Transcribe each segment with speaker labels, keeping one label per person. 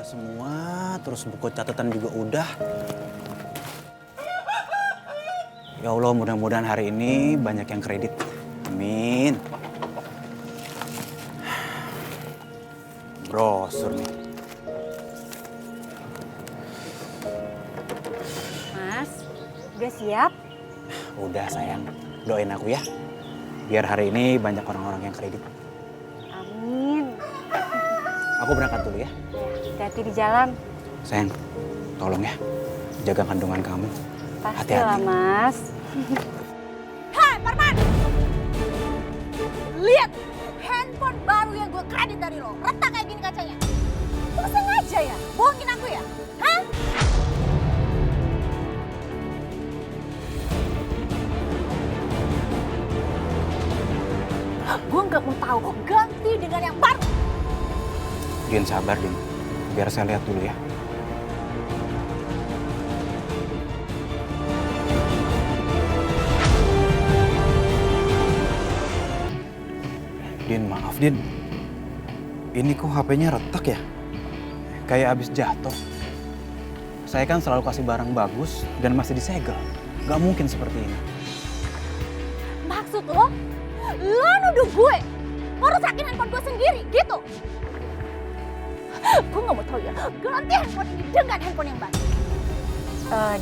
Speaker 1: semua, terus buku catatan juga udah. Ya Allah, mudah-mudahan hari ini banyak yang kredit. Amin. Brosur nih.
Speaker 2: Mas, udah siap?
Speaker 1: Udah sayang, doain aku ya. Biar hari ini banyak orang-orang yang kredit.
Speaker 2: Amin.
Speaker 1: Aku berangkat dulu ya.
Speaker 2: Hati-hati di jalan.
Speaker 1: Sayang, tolong ya, jaga kandungan kamu.
Speaker 2: Pastilah, Mas.
Speaker 3: Hai, Parman! Lihat handphone baru yang gue kredit dari lo. Retak kayak gini kacanya. Lo sengaja ya? Bohongin aku ya? Hah? Gue nggak mau tahu. Ganti dengan yang baru.
Speaker 1: Din, sabar Din. Biar saya lihat dulu ya. Din, maaf Din. Ini kok HP-nya retak ya? Kayak abis jatuh. Saya kan selalu kasih barang bagus dan masih disegel. Gak mungkin seperti ini.
Speaker 3: Maksud lo nuduh gue ngerusakin handphone gue sendiri, gitu? Gue gak mau tahu ya, ganti handphone ini dengan handphone yang baru.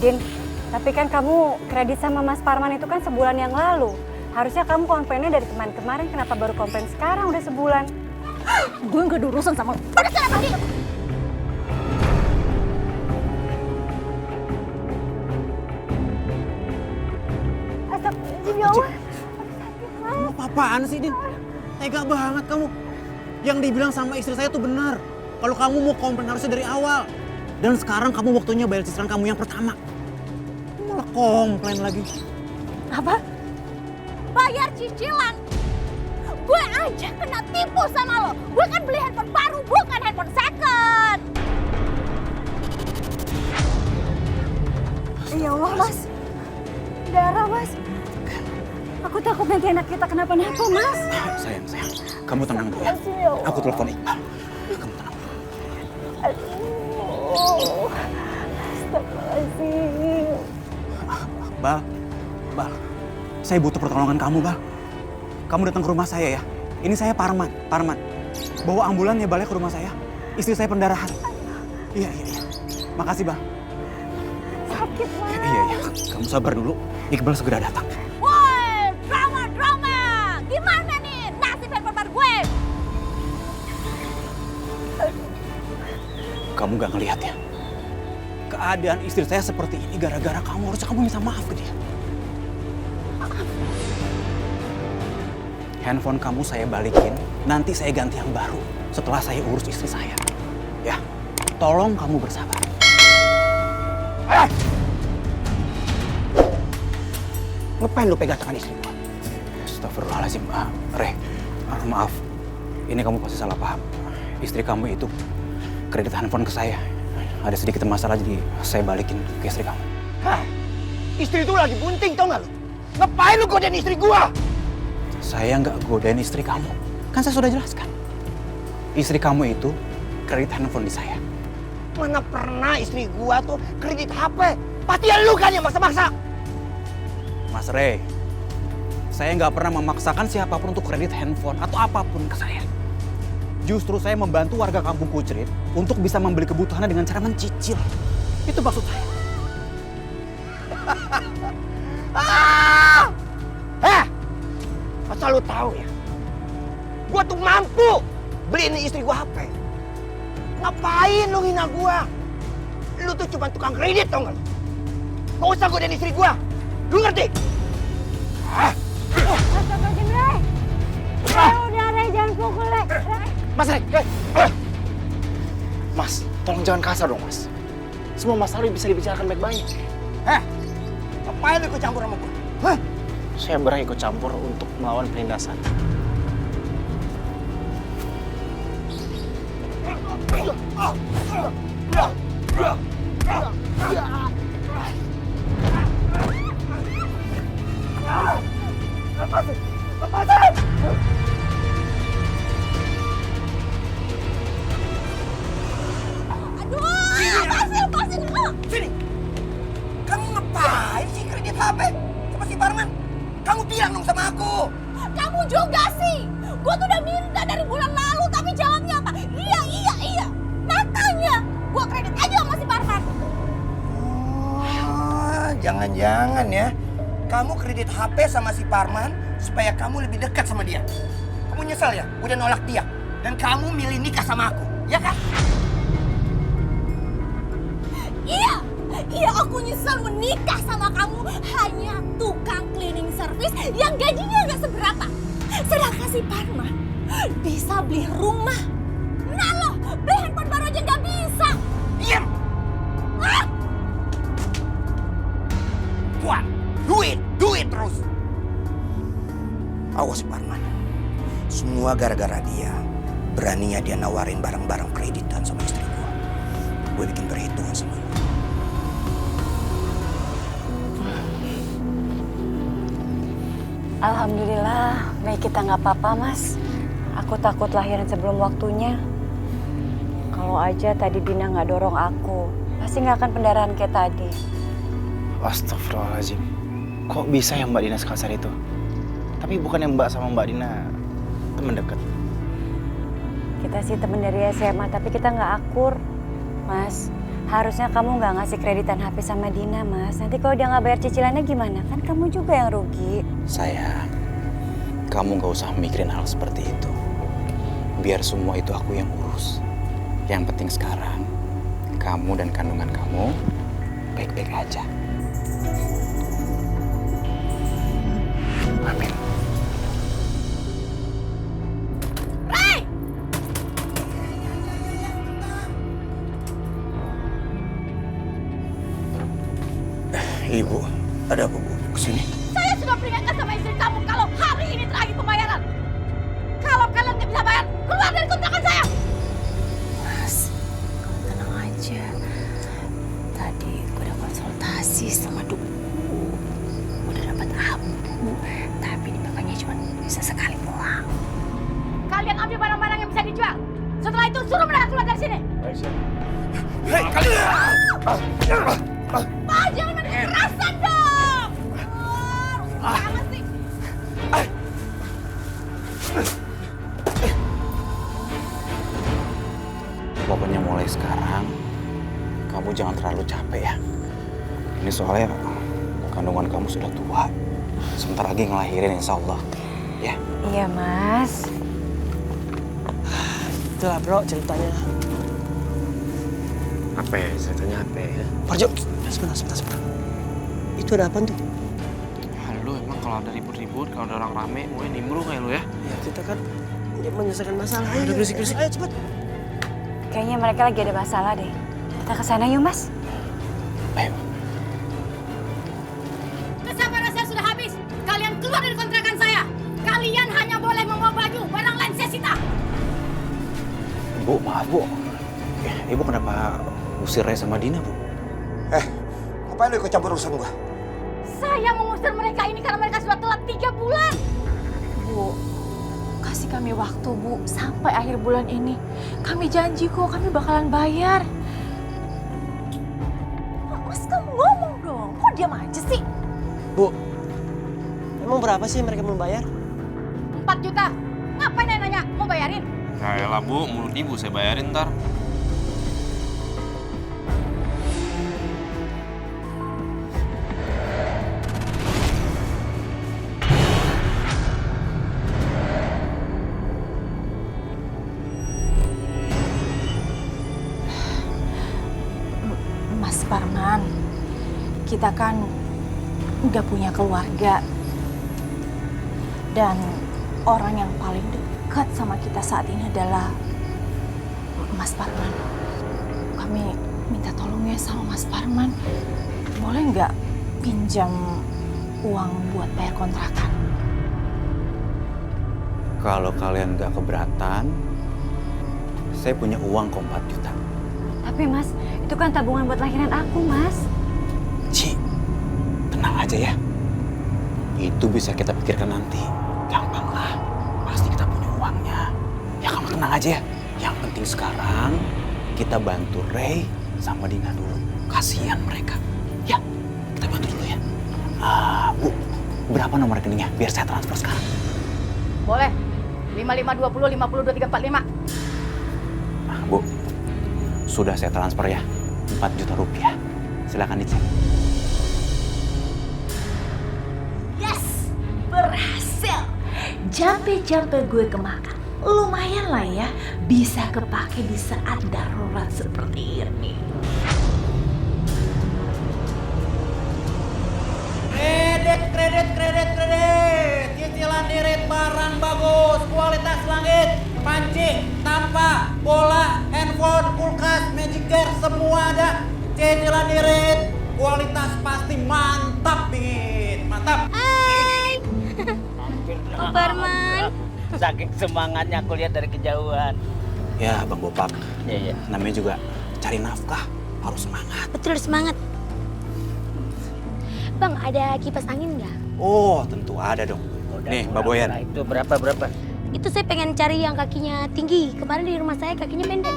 Speaker 2: Din, tapi kan kamu kredit sama Mas Parman itu kan sebulan yang lalu. Harusnya kamu komplainnya dari kemarin-kemarin, kenapa baru komplain sekarang udah sebulan?
Speaker 3: Gue gak ada urusan sama lo. Pada sekarang pergi! Astagfirullahaladzim, ya Allah.
Speaker 1: Kamu apa-apaan sih, Din? Tega banget kamu. Yang dibilang sama istri saya tuh benar. Kalau kamu mau komplain harusnya dari awal. Dan sekarang kamu waktunya bayar cicilan kamu yang pertama. Malah komplain lagi.
Speaker 3: Apa? Bayar cicilan? Gue aja kena tipu sama lo. Gue kan beli handphone baru, bukan handphone second.
Speaker 2: Ya Allah, Mas. Darah, Mas. Aku takut nanti anak kita kenapa-napa, Mas.
Speaker 1: Sayang. Kamu tenang dulu ya. Aku telepon Iqbal. Kamu tenang.
Speaker 2: Aduh. Astagfirullahaladzim.
Speaker 1: Bal. Saya butuh pertolongan kamu, Bal. Kamu datang ke rumah saya ya. Ini saya Parman. Bawa ambulan ya, Bal, ya, ke rumah saya. Istri saya pendarahan. Iya. Makasih, Bal.
Speaker 2: Sakit, Mas.
Speaker 1: Iya. Kamu sabar dulu. Iqbal segera datang.
Speaker 3: Woi, drama. Gimana nih nasib handphone baru gue?
Speaker 1: Kamu gak ngelihat ya? Keadaan istri saya seperti ini gara-gara kamu. Harusnya kamu minta maaf ke dia. Handphone kamu saya balikin, nanti saya ganti yang baru setelah saya urus istri saya. Ya, tolong kamu bersabar. Ngapain lu pegang tangan istri gua? Astagfirullahaladzim, Re. Maaf, ini kamu pasti salah paham. Istri kamu itu kredit handphone ke saya. Ada sedikit masalah jadi saya balikin ke istri kamu.
Speaker 4: Hah? Istri itu lagi bunting, tau gak lu? Ngapain lu godain istri gua?
Speaker 1: Saya nggak godain istri kamu. Kan saya sudah jelaskan. Istri kamu itu kredit handphone di saya.
Speaker 4: Mana pernah istri gua tuh kredit HP? Pasti lu kan yang maksa-maksa.
Speaker 1: Mas Rey, saya nggak pernah memaksakan siapapun untuk kredit handphone atau apapun ke saya. Justru saya membantu warga kampung Kucrit untuk bisa membeli kebutuhannya dengan cara mencicil. Itu maksud saya.
Speaker 4: Asal lu tahu ya, gua tuh mampu beliin istri gua HP. Ngapain lu hina gua? Lu tuh cuma tukang kredit, tau gak? Gak usah godain istri gua. Lu ngerti?
Speaker 2: Astagfirullahaladzim, Rey. Udah, Rey, jangan pukul, Rey.
Speaker 4: Mas Rey, Mas, tolong jangan kasar dong, Mas. Semua masalah bisa dibicarakan baik-baik. Ngapain lu ikut campur sama gua? Saya berani ikut campur untuk melawan penindasan. Kamu bilang dong sama aku.
Speaker 3: Kamu juga sih. Gue tuh udah minta dari bulan lalu, tapi jawabnya apa? Iya. Makanya gue kredit aja sama si Parman.
Speaker 4: Oh, jangan-jangan ya. Kamu kredit HP sama si Parman supaya kamu lebih dekat sama dia. Kamu nyesal ya? Udah nolak dia. Dan kamu milih nikah sama aku. Ya kan?
Speaker 3: Iya, aku nyesel menikah sama kamu. Hanya tukang cleaning service yang gajinya gak seberapa. Sedangkan si Parman bisa beli rumah. Nah lo, beli handphone baru aja gak bisa.
Speaker 4: Diam!
Speaker 3: Ah!
Speaker 4: Kuat! Duit terus! Awas si Parman. Semua gara-gara dia. Beraninya dia nawarin barang-barang kreditan sama istri gue. Gue bikin perhitungan sama lu.
Speaker 2: Alhamdulillah, baik kita nggak apa-apa, Mas. Aku takut lahiran sebelum waktunya. Kalau aja tadi Dina nggak dorong aku, pasti nggak akan pendarahan kayak tadi.
Speaker 1: Astagfirullahaladzim. Kok bisa ya Mbak Dina sekasar itu? Tapi bukannya Mbak sama Mbak Dina teman dekat?
Speaker 2: Kita sih temen dari SMA, tapi kita nggak akur. Mas, harusnya kamu nggak ngasih kreditan HP sama Dina, Mas. Nanti kalau dia nggak bayar cicilannya gimana? Kan kamu juga yang rugi.
Speaker 1: Sayang, kamu gak usah mikirin hal seperti itu. Biar semua itu aku yang urus. Yang penting sekarang, kamu dan kandungan kamu baik-baik aja. Amin.
Speaker 4: Ibu, ada apa Bu? Kesini?
Speaker 3: Saya sudah peringatkan sama istri kamu kalau hari ini terakhir pembayaran. Kalau kalian nggak bisa bayar, keluar dari kontrakan saya.
Speaker 5: Mas, kamu tenang aja. Tadi gue udah konsultasi sama Duku. Udah dapat abu, tapi dibakanya cuma bisa sekali doang.
Speaker 3: Kalian ambil barang-barang yang bisa dijual. Setelah itu suruh mereka keluar dari sini.
Speaker 4: Hei, kalian!
Speaker 3: Pak, jangan main kekerasan dong. Rusak banget sih.
Speaker 1: Pokoknya mulai sekarang, kamu jangan terlalu capek ya. Ini soalnya kandungan kamu sudah tua. Sebentar lagi ngelahirin insya Allah. Ya.
Speaker 2: Iya, Mas.
Speaker 6: Itulah bro ceritanya.
Speaker 7: Apa ya? Ceritanya apa ya?
Speaker 6: Parjo, sebentar. Itu ada apa tuh?
Speaker 7: Lu emang kalau ada ribut-ribut, kalau ada orang rame, mulai nimbrung kayak lu ya?
Speaker 6: Ya kita kan menyelesaikan masalah. Ayo, berisik. Ayo cepet.
Speaker 2: Kayaknya mereka lagi ada masalah deh. Kita ke sana yuk, Mas.
Speaker 1: Ayo.
Speaker 3: Kesabaran saya sudah habis. Kalian keluar dari kontrakan saya. Kalian hanya boleh membawa baju, barang lain saya sita.
Speaker 1: Bu, maaf Bu. Ibu kenapa usir Ray sama Dina, Bu?
Speaker 4: Ngapain lu ikut campur urusan gua?
Speaker 3: Saya mengusir mereka ini karena mereka sudah telat 3 bulan.
Speaker 5: Bu, kasih kami waktu, Bu, sampai akhir bulan ini. Kami janji kok, kami bakalan bayar.
Speaker 3: Mas, kamu ngomong dong. Kok diam aja sih?
Speaker 6: Bu, emang berapa sih mereka belum bayar?
Speaker 3: 4 juta. Ngapain nanya? Mau bayarin?
Speaker 7: Ya elah Bu, menurut Ibu saya bayarin ntar.
Speaker 5: Mas Parman, kita kan nggak punya keluarga. Dan orang yang paling dekat sama kita saat ini adalah Mas Parman. Kami minta tolong ya sama Mas Parman. Boleh nggak pinjam uang buat bayar kontrakan?
Speaker 1: Kalau kalian nggak keberatan, saya punya uang kok 4 juta.
Speaker 2: Tapi Mas, itu kan tabungan buat lahiran aku, Mas.
Speaker 1: Ci, tenang aja ya. Itu bisa kita pikirkan nanti. Gampang lah. Pasti kita punya uangnya. Ya kamu tenang aja ya. Yang penting sekarang kita bantu Ray sama Dina dulu. Kasihan mereka. Ya, kita bantu dulu ya. Bu, Berapa nomor rekeningnya? Biar saya transfer sekarang.
Speaker 8: Boleh. 5520 52 345.
Speaker 1: Bu, sudah saya transfer ya. 4 juta rupiah. Silakan dicek.
Speaker 5: Yes, berhasil. Jampe-jampe gue kemakan. Lumayan lah ya, bisa kepake di saat darurat seperti ini.
Speaker 9: Kredit. Cicilan irit barang bagus, kualitas langit, pancing, tampak, bola, handphone, kulkas, magic jar, semua ada. Cicilan irit, kualitas pasti mantap, Bingit. Mantap.
Speaker 3: Hai. Bang Parman.
Speaker 10: Saking semangatnya aku lihat dari kejauhan.
Speaker 1: Ya, Bang Bopak.
Speaker 10: Iya.
Speaker 1: Namanya juga cari nafkah. Harus semangat.
Speaker 3: Betul semangat. Bang, ada kipas angin nggak?
Speaker 1: Oh, tentu ada dong. Nih, Mbak Boyan.
Speaker 10: Itu berapa?
Speaker 3: Itu saya pengen cari yang kakinya tinggi. Kemarin di rumah saya kakinya pendek.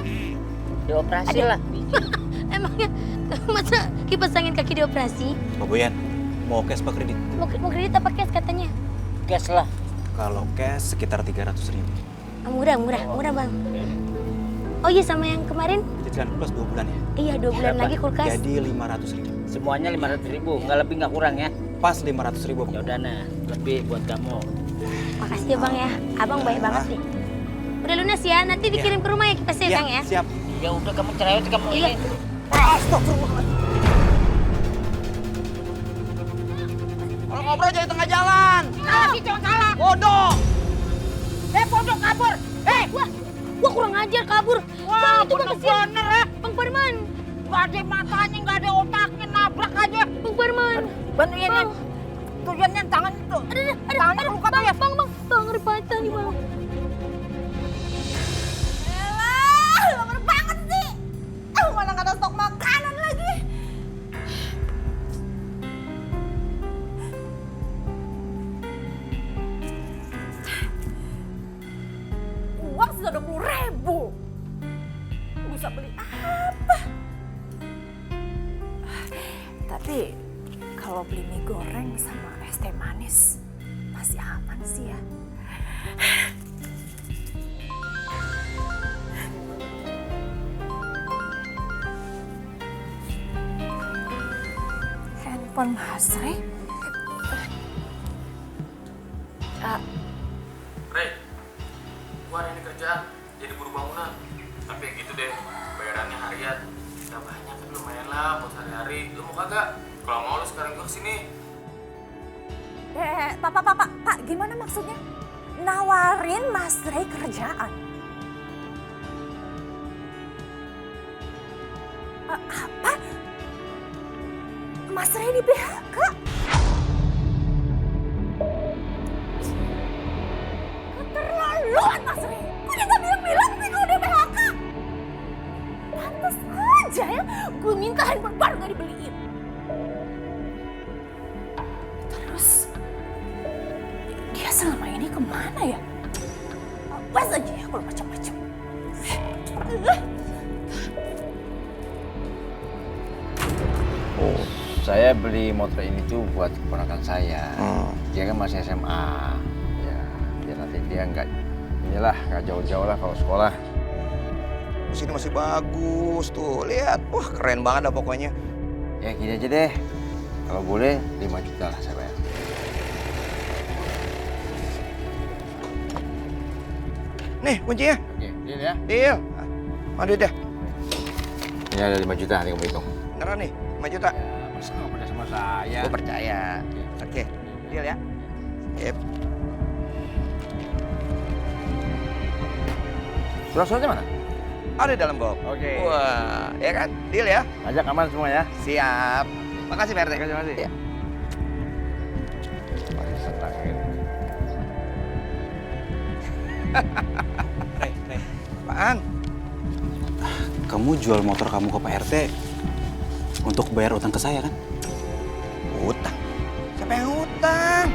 Speaker 10: Dioperasi lah.
Speaker 3: Emangnya masa kipas angin kaki dioperasi?
Speaker 1: Mbak Boyan, mau cash apa kredit?
Speaker 3: Mau kredit apa cash katanya?
Speaker 10: Cash lah.
Speaker 1: Kalau cash sekitar 300.000.
Speaker 3: Murah bang. Oh iya, sama yang kemarin?
Speaker 1: Cicilan plus 2 bulan ya?
Speaker 3: Iya, 2 bulan
Speaker 10: Berapa?
Speaker 3: lagi kulkas.
Speaker 1: Jadi 500.000.
Speaker 10: Semuanya 500.000, nggak lebih nggak kurang ya.
Speaker 1: Pas 500.000.
Speaker 10: Ya udah nah, lebih buat kamu.
Speaker 3: Makasih ya bang ya, abang baik banget nih. Udah lunas ya, nanti dikirim ke rumah ya kipasnya Kang ya?
Speaker 1: Siap.
Speaker 10: Ya udah kamu cerewet kamu
Speaker 3: Iya.
Speaker 10: ini.
Speaker 4: Kalau ngobrol jadi tengah jalan.
Speaker 8: Salah sih cuma salah.
Speaker 4: Bodoh.
Speaker 8: Pojok kabur.
Speaker 3: Wah kurang ajar kabur.
Speaker 8: Wah,
Speaker 3: Bang, itu bang kesian.
Speaker 8: bener ya.
Speaker 3: Bang Parman.
Speaker 8: Gak ada matanya, gak ada otaknya, nabrak aja.
Speaker 3: Bang Parman.
Speaker 8: Bantuin ya. Tujuannya tangan itu. Tangannya luka tuh ya.
Speaker 3: Bang, ngeri patah nih bang.
Speaker 5: Elah, lapar banget sih. Mana nggak ada stok makanan lagi. Uang sudah 20.000. Bisa beli apa? Tapi kalau beli mie goreng sama es teh manis masih aman sih ya. Handphone Mas Rey.
Speaker 7: Rey, gua hari ini kerjaan jadi buru bangunan. Tapi ya gitu deh, bayarannya harian. Gak banyak kan, lumayan lah buat sehari-hari. Lu mau kagak? Kalau mau lu sekarang gua kesini.
Speaker 5: Pak, gimana maksudnya? Nawarin Mas Rey kerjaan? Apa? Mas Rey di PHK? Keterlaluan Mas Rey! Kok dia gak bilang-bilang sih kalau dia PHK? Pantes aja ya, gue minta handphone baru gak dibeliin. Terus, dia selama ini kemana ya? Awas aja ya kalau macam-macam.
Speaker 11: Oh, saya beli motor ini tuh buat keponakan saya. Dia kan masih SMA. Ya, biar nanti dia nggak jauh-jauh lah kalau sekolah.
Speaker 4: Sini masih bagus tuh, lihat. Wah, keren banget dah pokoknya.
Speaker 11: Ya gini aja deh. Kalau boleh 5 juta lah saya bayar.
Speaker 4: Nih kuncinya.
Speaker 11: Oke, deal ya.
Speaker 4: Deal. Mana duitnya?
Speaker 11: Ini ada 5 juta, nanti kamu hitung.
Speaker 4: Beneran nih, 5 juta.
Speaker 11: Ya, masa nggak percaya sama saya?
Speaker 4: Gue percaya. Oke, deal ya. Yep.
Speaker 11: Surat-suratnya mana?
Speaker 4: Ada di dalam box.
Speaker 11: Oke.
Speaker 4: Wah, ya kan? Deal ya.
Speaker 11: Ajak aman semua ya.
Speaker 4: Siap. Makasih Pak RT.
Speaker 11: Makasih.
Speaker 4: Ya.
Speaker 11: Masih senangin.
Speaker 1: Rey.
Speaker 4: Apaan?
Speaker 1: Kamu jual motor kamu ke Pak RT untuk bayar utang ke saya kan?
Speaker 4: Utang? Siapa yang utang?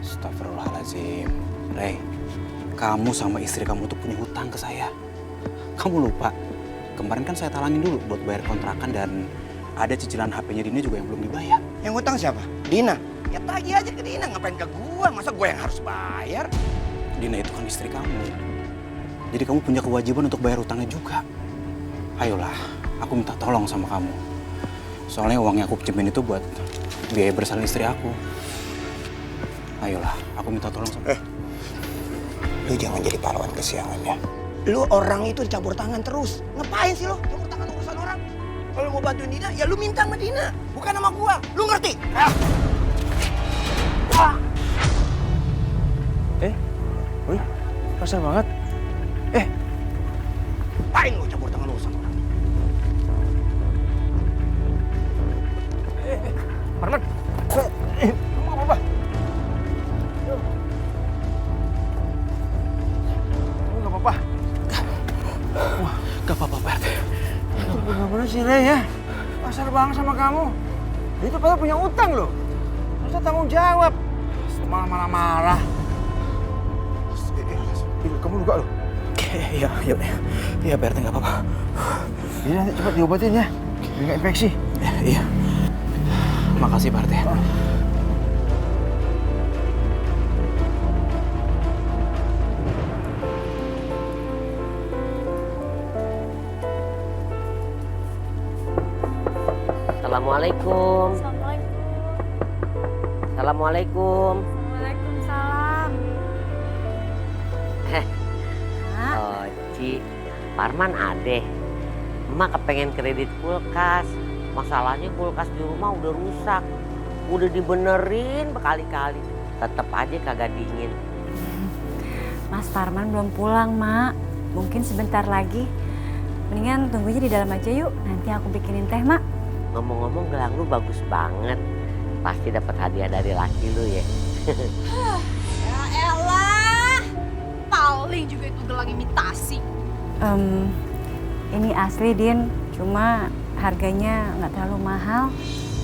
Speaker 1: Astagfirullahaladzim. Rey, kamu sama istri kamu tuh punya hutang ke saya. Kamu lupa? Kemarin kan saya talangin dulu buat bayar kontrakan dan ada cicilan HP-nya Dina juga yang belum dibayar.
Speaker 4: Yang utang siapa? Dina? Ya tagih aja ke Dina, ngapain ke gua? Masa gua yang harus bayar?
Speaker 1: Dina itu kan istri kamu. Jadi kamu punya kewajiban untuk bayar utangnya juga. Ayolah, aku minta tolong sama kamu. Soalnya uang yang aku pinjemin itu buat biaya bersalin istri aku. Ayolah, aku minta tolong sama...
Speaker 4: Lu jangan jadi pahlawan kesiangan ya. Lu orang itu campur tangan terus. Ngapain sih lu campur tangan urusan orang? Kalau mau bantuin Dina, ya lu minta sama Dina. Bukan sama gua. Lu ngerti?
Speaker 11: Wih, kasar banget.
Speaker 4: Ngapain lu campur tangan urusan orang?
Speaker 11: Parman. Kamu apa-apa? Kamu nggak apa-apa?
Speaker 1: Wah, gak apa-apa, Pak RT.
Speaker 11: Itu bener-bener si Ray ya. Kasar banget sama kamu. Dia itu padahal punya utang loh. Harusnya tanggung jawab. Malah marah-marah. Kamu luka loh.
Speaker 1: Iya, Pak RT gak apa-apa.
Speaker 11: Ini nanti cepat diobatin ya. Biar nggak infeksi.
Speaker 1: Iya. Makasih, Pak RT.
Speaker 10: Assalamualaikum. Assalamualaikum.
Speaker 2: Waalaikumsalam.
Speaker 10: Oh, Ci, Parman ade. Emak kepengen kredit kulkas. Masalahnya kulkas di rumah udah rusak. Udah dibenerin berkali-kali. Tetep aja kagak dingin.
Speaker 2: Mas Parman belum pulang, Mak. Mungkin sebentar lagi. Mendingan tunggunya di dalam aja yuk. Nanti aku bikinin teh, Mak.
Speaker 10: Ngomong-ngomong gelang lu bagus banget. Pasti dapat hadiah dari laki lu ya.
Speaker 3: Ya elah, paling juga itu gelang imitasi.
Speaker 2: Ini asli, Din. Cuma harganya nggak terlalu mahal.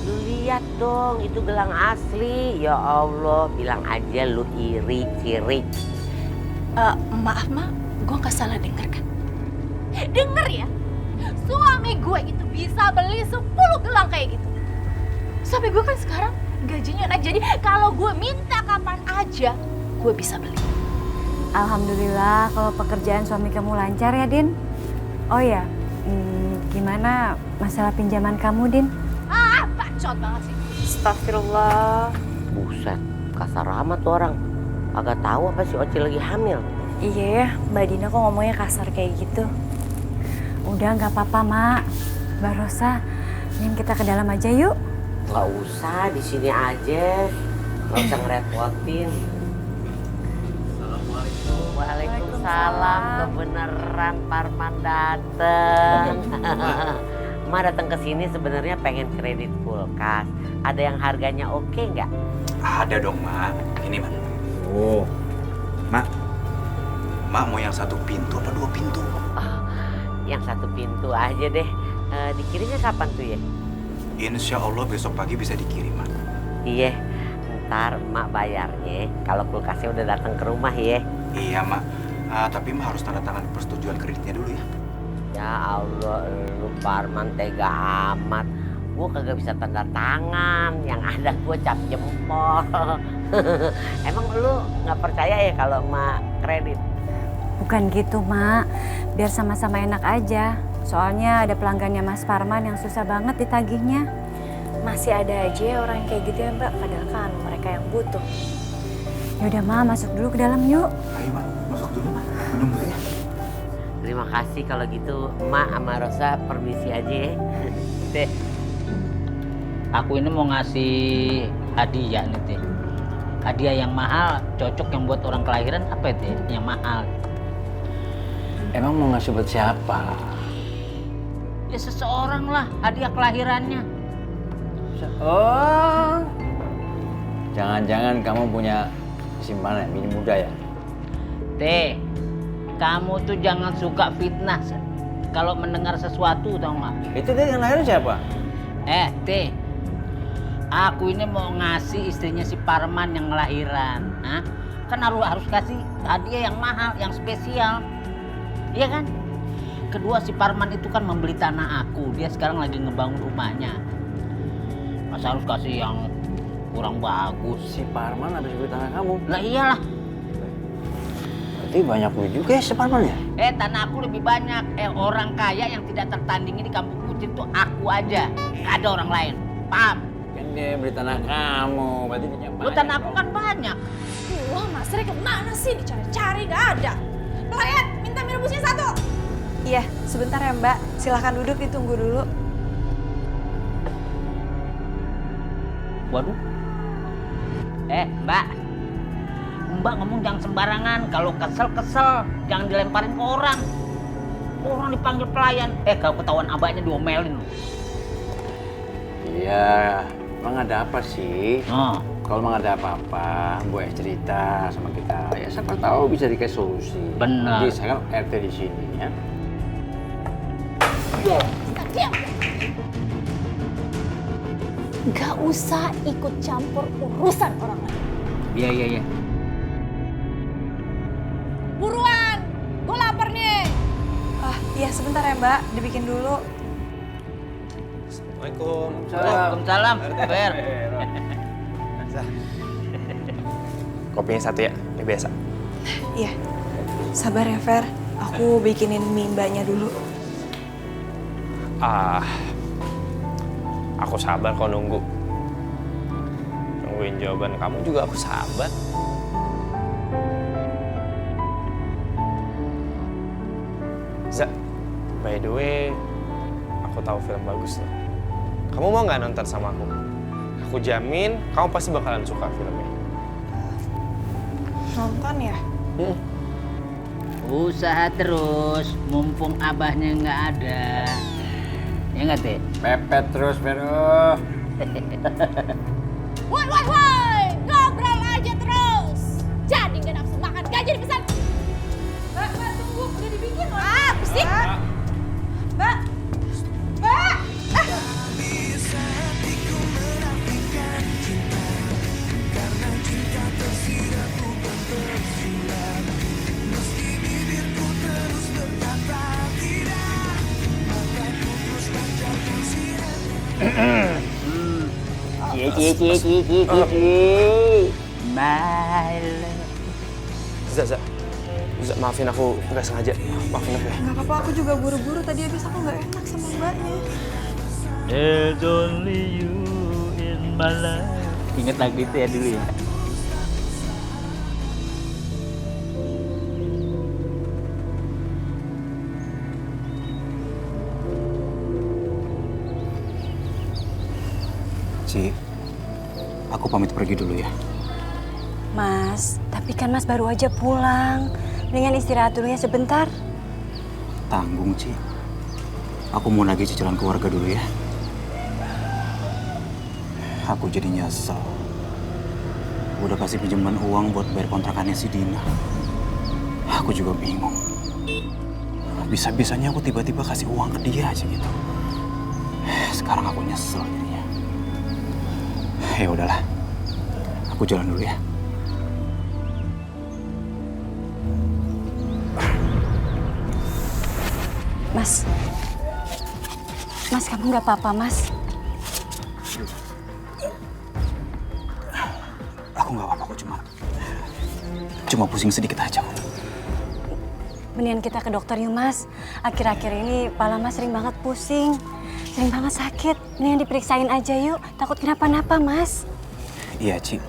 Speaker 10: Lu lihat dong, itu gelang asli. Ya Allah, bilang aja lu iri, sirik.
Speaker 5: Maaf, Mak. Gue nggak salah denger kan?
Speaker 3: Denger ya, suami gue itu bisa beli 10 gelang kayak gitu. Suami gue kan sekarang gajinya naik, jadi kalau gue minta kapan aja, gue bisa beli.
Speaker 2: Alhamdulillah kalau pekerjaan suami kamu lancar ya, Din. Oh ya, gimana masalah pinjaman kamu, Din?
Speaker 3: Bacot banget sih.
Speaker 2: Astagfirullah.
Speaker 10: Buset, kasar amat tuh orang. Agak tahu apa si Oci lagi hamil.
Speaker 2: Iya ya, Mbak Dina kok ngomongnya kasar kayak gitu. Udah nggak apa-apa, Mak. Mbak Rosa, mending kita ke dalam aja yuk.
Speaker 10: Nggak usah, di sini aja. Nggak usah ngerepotin. Waalaikumsalam. Kebeneran Parman dateng. Ma datang ke sini sebenarnya pengen kredit kulkas. Ada yang harganya oke nggak?
Speaker 1: Ada dong, Mak. Ini, Mak. Oh, Mak. Mak mau yang 1 pintu apa 2 pintu?
Speaker 10: Yang 1 pintu aja deh. Dikirimnya kapan tuh ya?
Speaker 1: Insya Allah besok pagi bisa dikirim, Mak.
Speaker 10: Iya, ntar Mak bayarnya kalau kulkasnya udah datang ke rumah ya.
Speaker 1: Iya, Mak. Tapi Mak harus tanda tangan persetujuan kreditnya dulu ya.
Speaker 10: Ya Allah, lu Parman tega amat. Gue kagak bisa tanda tangan, yang ada gue cap jempol. Emang lu nggak percaya ya kalau Mak kredit?
Speaker 2: Bukan gitu, Mak. Biar sama-sama enak aja. Soalnya ada pelanggannya Mas Parman yang susah banget ditagihnya. Masih ada aja orang yang kayak gitu ya, Mbak. Padahal kan mereka yang butuh. Yaudah, Ma, masuk dulu ke dalam yuk.
Speaker 1: Ayo, Mak. Masuk dulu, Mak. Minum dulu ya.
Speaker 10: Terima kasih kalau gitu. Mak sama Rosa permisi aja ya.
Speaker 12: Teh, aku ini mau ngasih hadiah nih, Teh. Hadiah yang mahal, cocok yang buat orang kelahiran apa ya, Teh? Yang mahal.
Speaker 11: Emang mau ngasih buat siapa?
Speaker 12: Ya seseorang lah, hadiah kelahirannya.
Speaker 11: Oh, jangan-jangan kamu punya simpanan bini muda ya?
Speaker 12: Teh, kamu tuh jangan suka fitnah kalau mendengar sesuatu, tau nggak?
Speaker 11: Itu dia yang lahirin siapa?
Speaker 12: Teh, aku ini mau ngasih istrinya si Parman yang ngelahiran. Hah? Kan harus kasih hadiah yang mahal, yang spesial. Iya kan? Kedua, si Parman itu kan membeli tanah aku. Dia sekarang lagi ngebangun rumahnya. Masa harus kasih yang kurang bagus.
Speaker 11: Si Parman habis beli tanah kamu.
Speaker 12: Lah iyalah.
Speaker 11: Berarti banyak duit juga ya si Parman ya?
Speaker 12: Tanah aku lebih banyak. Orang kaya yang tidak tertandingi di kampung Kucing tuh aku aja. Gak ada orang lain. Paham?
Speaker 11: Kan dia beli tanah kamu, berarti dia banyak.
Speaker 12: Lu tanah aku kan banyak.
Speaker 3: Wah, Mas Rey kemana sih? Dicari-cari nggak ada. Pelayan, minta mie rebusnya 1.
Speaker 5: Iya, sebentar ya Mbak. Silahkan duduk, ditunggu dulu.
Speaker 12: Waduh. Mbak. Mbak ngomong jangan sembarangan. Kalau kesel, jangan dilemparin ke orang. Orang dipanggil pelayan. Kalau ketahuan abahnya diomelin.
Speaker 11: Iya, emang ada apa sih? Kalau emang ada apa-apa, boleh cerita sama kita. Ya siapa tahu bisa dikasih solusi.
Speaker 12: Benar.
Speaker 11: Nanti saya kan RT di sini ya.
Speaker 3: Diam. Gak usah ikut campur urusan orang lain.
Speaker 12: Iya.
Speaker 3: Buruan, gue lapar nih.
Speaker 5: Iya sebentar ya Mbak, dibikin dulu.
Speaker 12: Waalaikumsalam. Fer.
Speaker 13: Kopinya 1 ya, ini biasa.
Speaker 5: Iya, sabar ya Fer. Aku bikinin mie mbaknya dulu.
Speaker 13: Aku sabar kok nunggu. Nungguin jawaban kamu juga aku sabar. Za, by the way, aku tahu film bagus loh. Kamu mau nggak nonton sama aku? Aku jamin kamu pasti bakalan suka filmnya.
Speaker 5: Nonton ya?
Speaker 12: Usaha terus, mumpung abahnya nggak ada. Ya nggak, Teh?
Speaker 11: Pepet terus, Vero.
Speaker 3: Woi, ngobrol aja terus. Jadi nggak nafsu makan, gak jadi pesan. Mbak, tunggu, udah dibikin loh. Apa sih? Mbak.
Speaker 13: Za, maafin aku nggak sengaja. Maafin aku ya.
Speaker 5: Nggak apa-apa, aku juga buru-buru. Tadi habis aku nggak enak sama mbaknya.
Speaker 12: There's only you in my life. Ingat lagu itu ya dulu ya.
Speaker 1: Ci, aku pamit pergi dulu ya.
Speaker 2: Mas, tapi kan Mas baru aja pulang. Mendingan istirahat dulu ya sebentar.
Speaker 1: Tanggung, Ci. Aku mau nagih cicilan keluarga dulu ya. Aku jadi nyesel. Udah kasih pinjaman uang buat bayar kontrakannya si Dina. Aku juga bingung. Bisa-bisanya aku tiba-tiba kasih uang ke dia aja gitu. Sekarang aku nyesel jadinya. Ya udahlah. Aku jalan dulu ya.
Speaker 2: Mas, kamu nggak apa-apa, Mas?
Speaker 1: Aku nggak apa-apa, aku cuma pusing sedikit aja.
Speaker 2: Mendingan kita ke dokter yuk, Mas. Akhir-akhir ini kepala Mas sering banget pusing, sering banget sakit. Mendingan diperiksain aja yuk, takut kenapa-napa, Mas.
Speaker 1: Iya, Ci.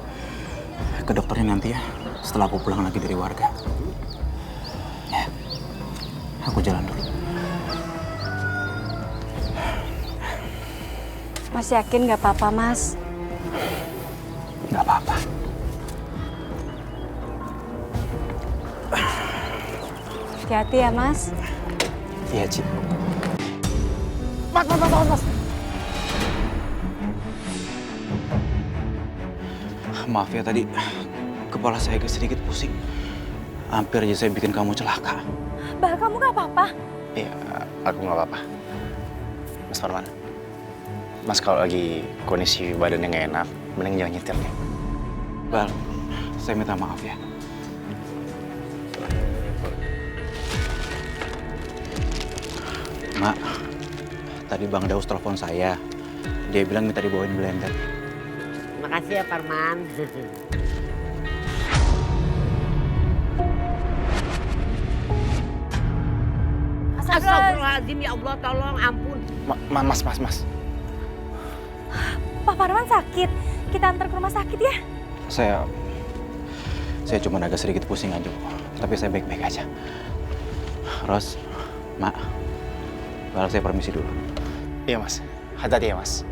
Speaker 1: Ke dokternya nanti ya, setelah aku pulang lagi dari warga. Ya, aku jalan dulu.
Speaker 2: Mas yakin nggak apa-apa, Mas?
Speaker 1: Nggak apa-apa.
Speaker 2: Hati-hati ya, Mas.
Speaker 1: Iya, Ci.
Speaker 4: Mas.
Speaker 1: Maaf ya tadi, kepala saya agak sedikit pusing. Hampir aja saya bikin kamu celaka.
Speaker 3: Bah, kamu nggak apa-apa?
Speaker 13: Iya, aku nggak apa-apa. Mas Farman, Mas kalau lagi kondisi badannya nggak enak, mending jangan nyetir nih.
Speaker 1: Bal, saya minta maaf ya. Mak, tadi Bang Daus telepon saya. Dia bilang minta dibawain blender.
Speaker 10: Makasih ya Parman. Astagfirullahaladzim, ya Allah, tolong, ampun.
Speaker 1: Mas.
Speaker 2: Pak Parman sakit. Kita antar ke rumah sakit ya.
Speaker 1: Saya cuma agak sedikit pusing aja, tapi saya baik-baik aja. Ros, Mak, baru saya permisi dulu.
Speaker 14: Iya Mas, hati-hati ya Mas.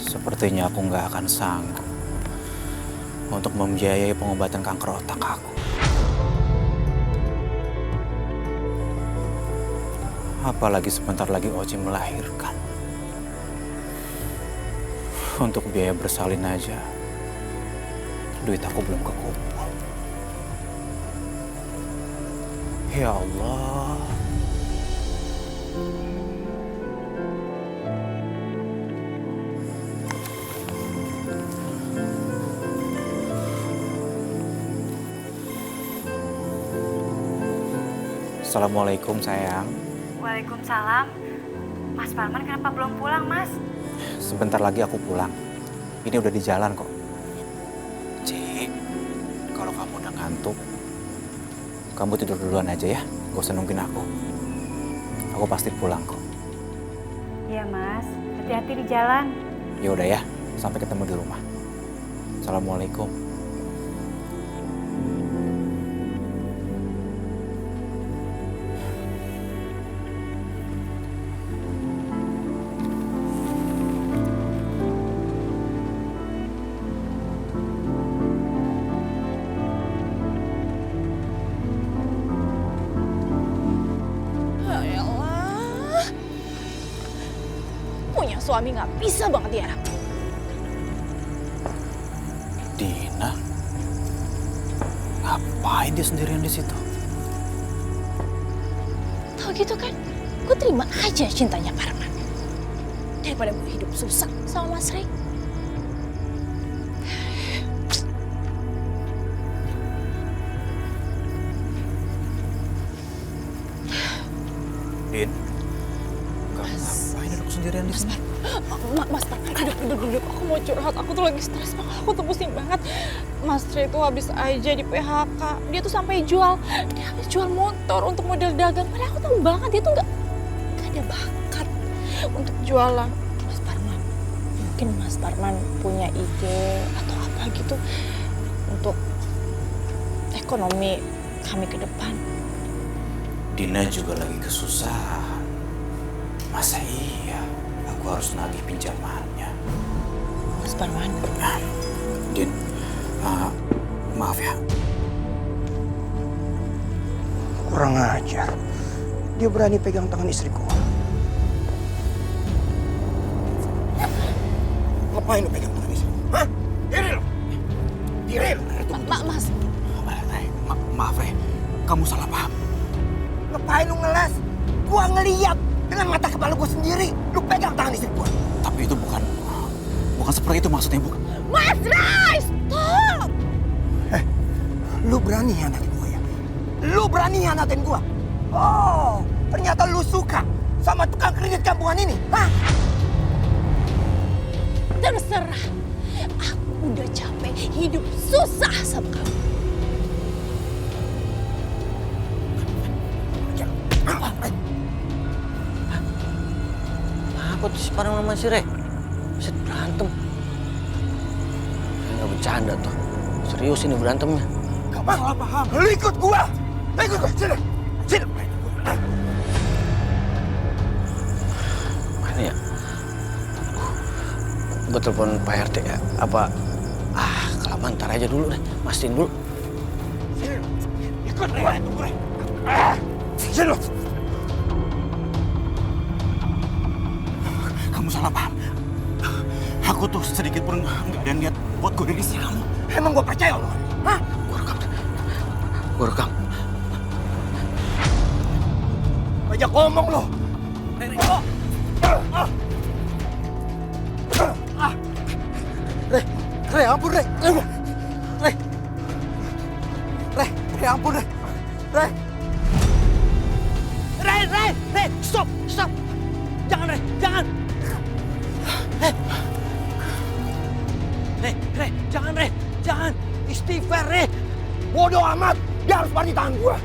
Speaker 1: Sepertinya aku nggak akan sanggup untuk membiayai pengobatan kanker otak aku. Apalagi sebentar lagi Oci melahirkan. Untuk biaya bersalin aja, duit aku belum kekumpul. Ya Allah. Assalamualaikum sayang.
Speaker 2: Waalaikumsalam. Mas Parman kenapa belum pulang, Mas?
Speaker 1: Sebentar lagi aku pulang. Ini udah di jalan kok. Ci, kalau kamu udah ngantuk, kamu tidur duluan aja ya. Gak usah nungguin aku. Aku pasti pulang kok.
Speaker 2: Iya, Mas. Hati-hati di jalan.
Speaker 1: Ya udah ya, sampai ketemu di rumah. Assalamualaikum.
Speaker 5: Ya Allah. Punya suami nggak bisa banget ya.
Speaker 1: Dina, ngapain dia sendirian di situ?
Speaker 5: Tahu gitu kan, gue terima aja cintanya Parman. Daripada gue hidup susah sama Mas Rey.
Speaker 1: Din, kamu ngapain duduk sendirian di sini?
Speaker 5: Mas Parman, duduk. Aku mau curhat, aku tuh lagi stres banget, aku tuh pusing banget. Mas Rey tuh habis aja di PHK. Dia tuh sampai jual motor untuk model dagang. Padahal aku tahu banget dia tuh nggak ada bakat untuk jualan. Mas Parman, mungkin Mas Parman punya ide atau apa gitu untuk ekonomi kami ke depan.
Speaker 1: Dina juga lagi kesusahan. Masa iya aku harus nagih pinjamannya?
Speaker 5: Mas Parman.
Speaker 1: Din, maaf ya.
Speaker 4: Kurang ajar. Dia berani pegang tangan istriku. Ngapain lu pegang tangan istriku? Hah? Diri lu!
Speaker 5: Mas.
Speaker 1: Maaf, Rey. Kamu salah paham.
Speaker 4: Ngapain lu ngeles? Gua ngeliat dengan mata kepala gua sendiri. Lu pegang tangan istri gua.
Speaker 1: Tapi itu bukan seperti itu maksudnya, bukan.
Speaker 4: Mas Ray, stop! Lu berani hianatin gua ya? Lu berani hianatin gua? Oh, ternyata lu suka sama tukang kredit kampungan ini, hah?
Speaker 5: Terserah. Aku udah capek hidup susah sama kamu.
Speaker 6: Apa tuh si Parman sama si Rey? Bisa berantem. Nggak bercanda tuh. Serius ini berantemnya.
Speaker 4: Gak salah paham. Lu ikut gua. Sini.
Speaker 6: Mana ya? Gue telepon Pak RT ya. Apa? Kelamaan, ntar aja dulu deh. Mastiin dulu.
Speaker 4: Ikut gua. Sini.
Speaker 1: Kamu salah paham. Aku tuh sedikit pun nggak ada niat buat godain istri kamu.
Speaker 4: Emang gua percaya lo? Hah?
Speaker 1: Gue rekam.
Speaker 4: Banyak ngomong lo.
Speaker 1: Rey, ampun, Rey. Rey, ampun, Rey.
Speaker 4: Re, stop. Jangan, Re, jangan. Re, jangan. Istighfar, Re. Bodoh amat. Dia harus mati tangan gua.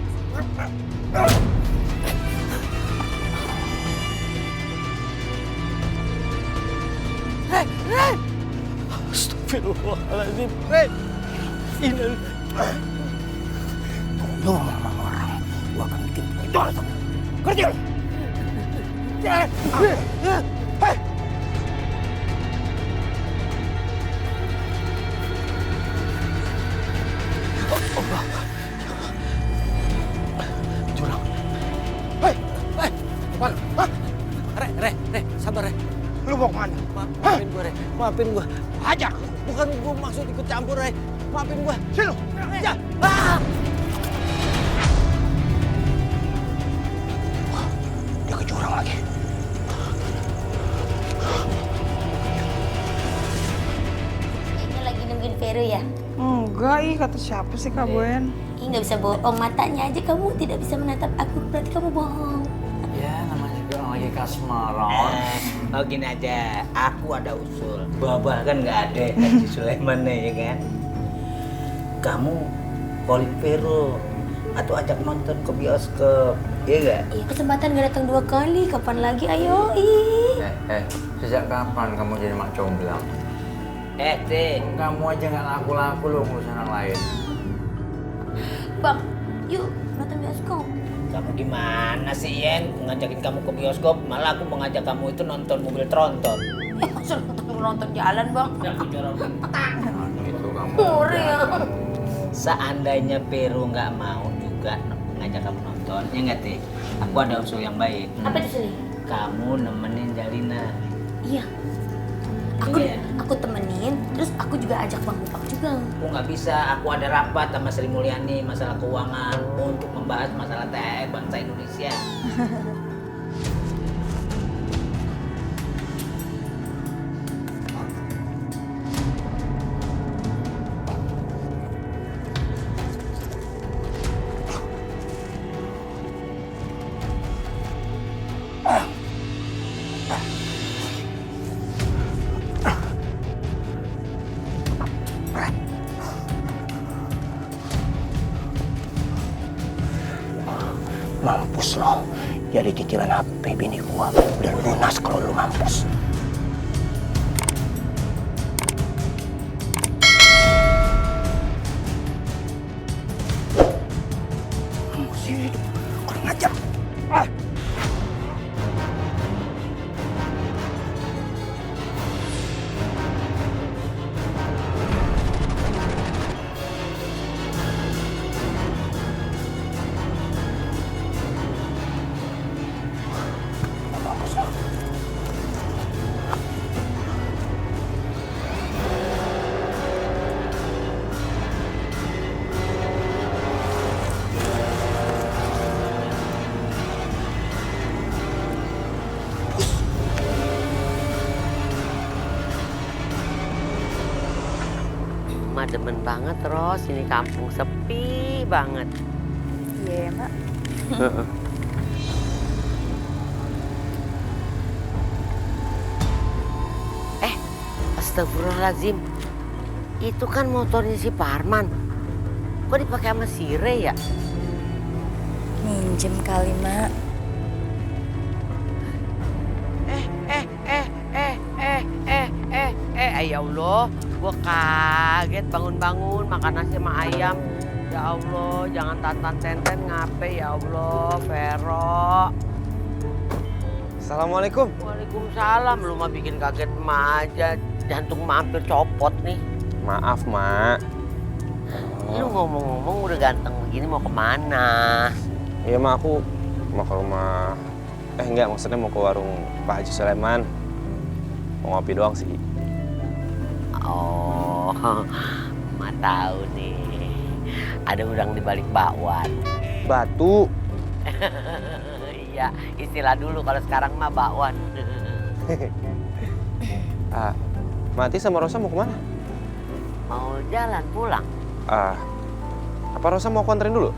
Speaker 4: Re. Astagfirullahaladzim, Re. Ini. Tolong sama orang. Gua akan bikin itu alasan. Ngerti lo? Hei. Allah. Jurang. Hei. Kemana? Hah? Re, sabar, Re. Lu mau kemana? Maafin gua, Re. Maafin gua. Hajar. Bukan gua maksud ikut campur, Re. Maafin gua. Sini lu. Ya. Dia ke jurang lagi.
Speaker 3: Ini lagi nungguin Vero ya?
Speaker 5: Enggak, kata siapa sih Kak Boen?
Speaker 3: Nggak bisa bohong, matanya aja kamu tidak bisa menatap aku, berarti kamu bohong.
Speaker 6: Ya, namanya juga orang lagi kasmaran.
Speaker 12: Oh gini aja, aku ada usul. Babah kan nggak ada Haji Sulaiman ya kan. Kamu calling Vero atau ajak nonton ke bioskop, iya nggak?
Speaker 3: Iya, kesempatan nggak datang 2 kali, kapan lagi? Ayo,
Speaker 11: Sejak kapan kamu jadi mak comblang?
Speaker 12: Teh.
Speaker 11: Kamu aja nggak laku-laku loh ngurusin orang lain.
Speaker 3: Bang, yuk nonton bioskop.
Speaker 12: Kamu gimana sih Yen? Ngajakin kamu ke bioskop, malah aku mengajak kamu itu nonton mobil tronton.
Speaker 3: Masa nonton jalan, Bang?
Speaker 11: Itu kamu.
Speaker 3: Murah ya.
Speaker 12: Seandainya Vero nggak mau juga ngajak kamu nonton, ya nggak Teh? Aku ada usul yang baik.
Speaker 3: Apa itu sih?
Speaker 12: Kamu nemenin Jalina.
Speaker 3: Iya. Aku temenin, terus aku juga ajak Bang Upak juga.
Speaker 12: Aku nggak bisa, aku ada rapat sama Sri Mulyani masalah keuangan untuk membahas masalah THR bangsa Indonesia.
Speaker 4: Mampus lo. Jadi cicilan HP bini gua udah lunas kalau lu mampus. Masih hidup. Kurang ajar.
Speaker 10: Emak demen banget Ros, ini kampung sepi banget.
Speaker 5: Iya, Mbak.
Speaker 10: Astagfirullahaladzim, itu kan motornya si Parman. Kok dipakai sama si Re ya?
Speaker 5: Minjem kali, Mak.
Speaker 10: Ya Allah, gua kaget bangun-bangun makan nasi sama ayam. Ya Allah, jangan tantan tenten ngape ya Allah, Vero.
Speaker 13: Assalamualaikum.
Speaker 10: Waalaikumsalam, lu mah bikin kaget emak aja. Jantung emak hampir copot nih.
Speaker 13: Maaf, Mak.
Speaker 10: Lu ngomong-ngomong udah ganteng begini mau kemana?
Speaker 13: Iya, Mak, aku mau ke rumah. Enggak, maksudnya mau ke warung Pak Haji Sulaiman. Mau ngopi doang sih.
Speaker 10: Oh, Mak tahu nih. Ada udang di balik bakwan.
Speaker 13: Batu.
Speaker 10: Iya, istilah dulu kalau sekarang mah bakwan.
Speaker 13: Mati sama Rosa mau kemana?
Speaker 10: Mau jalan pulang.
Speaker 13: Apa Rosa mau aku anterin dulu?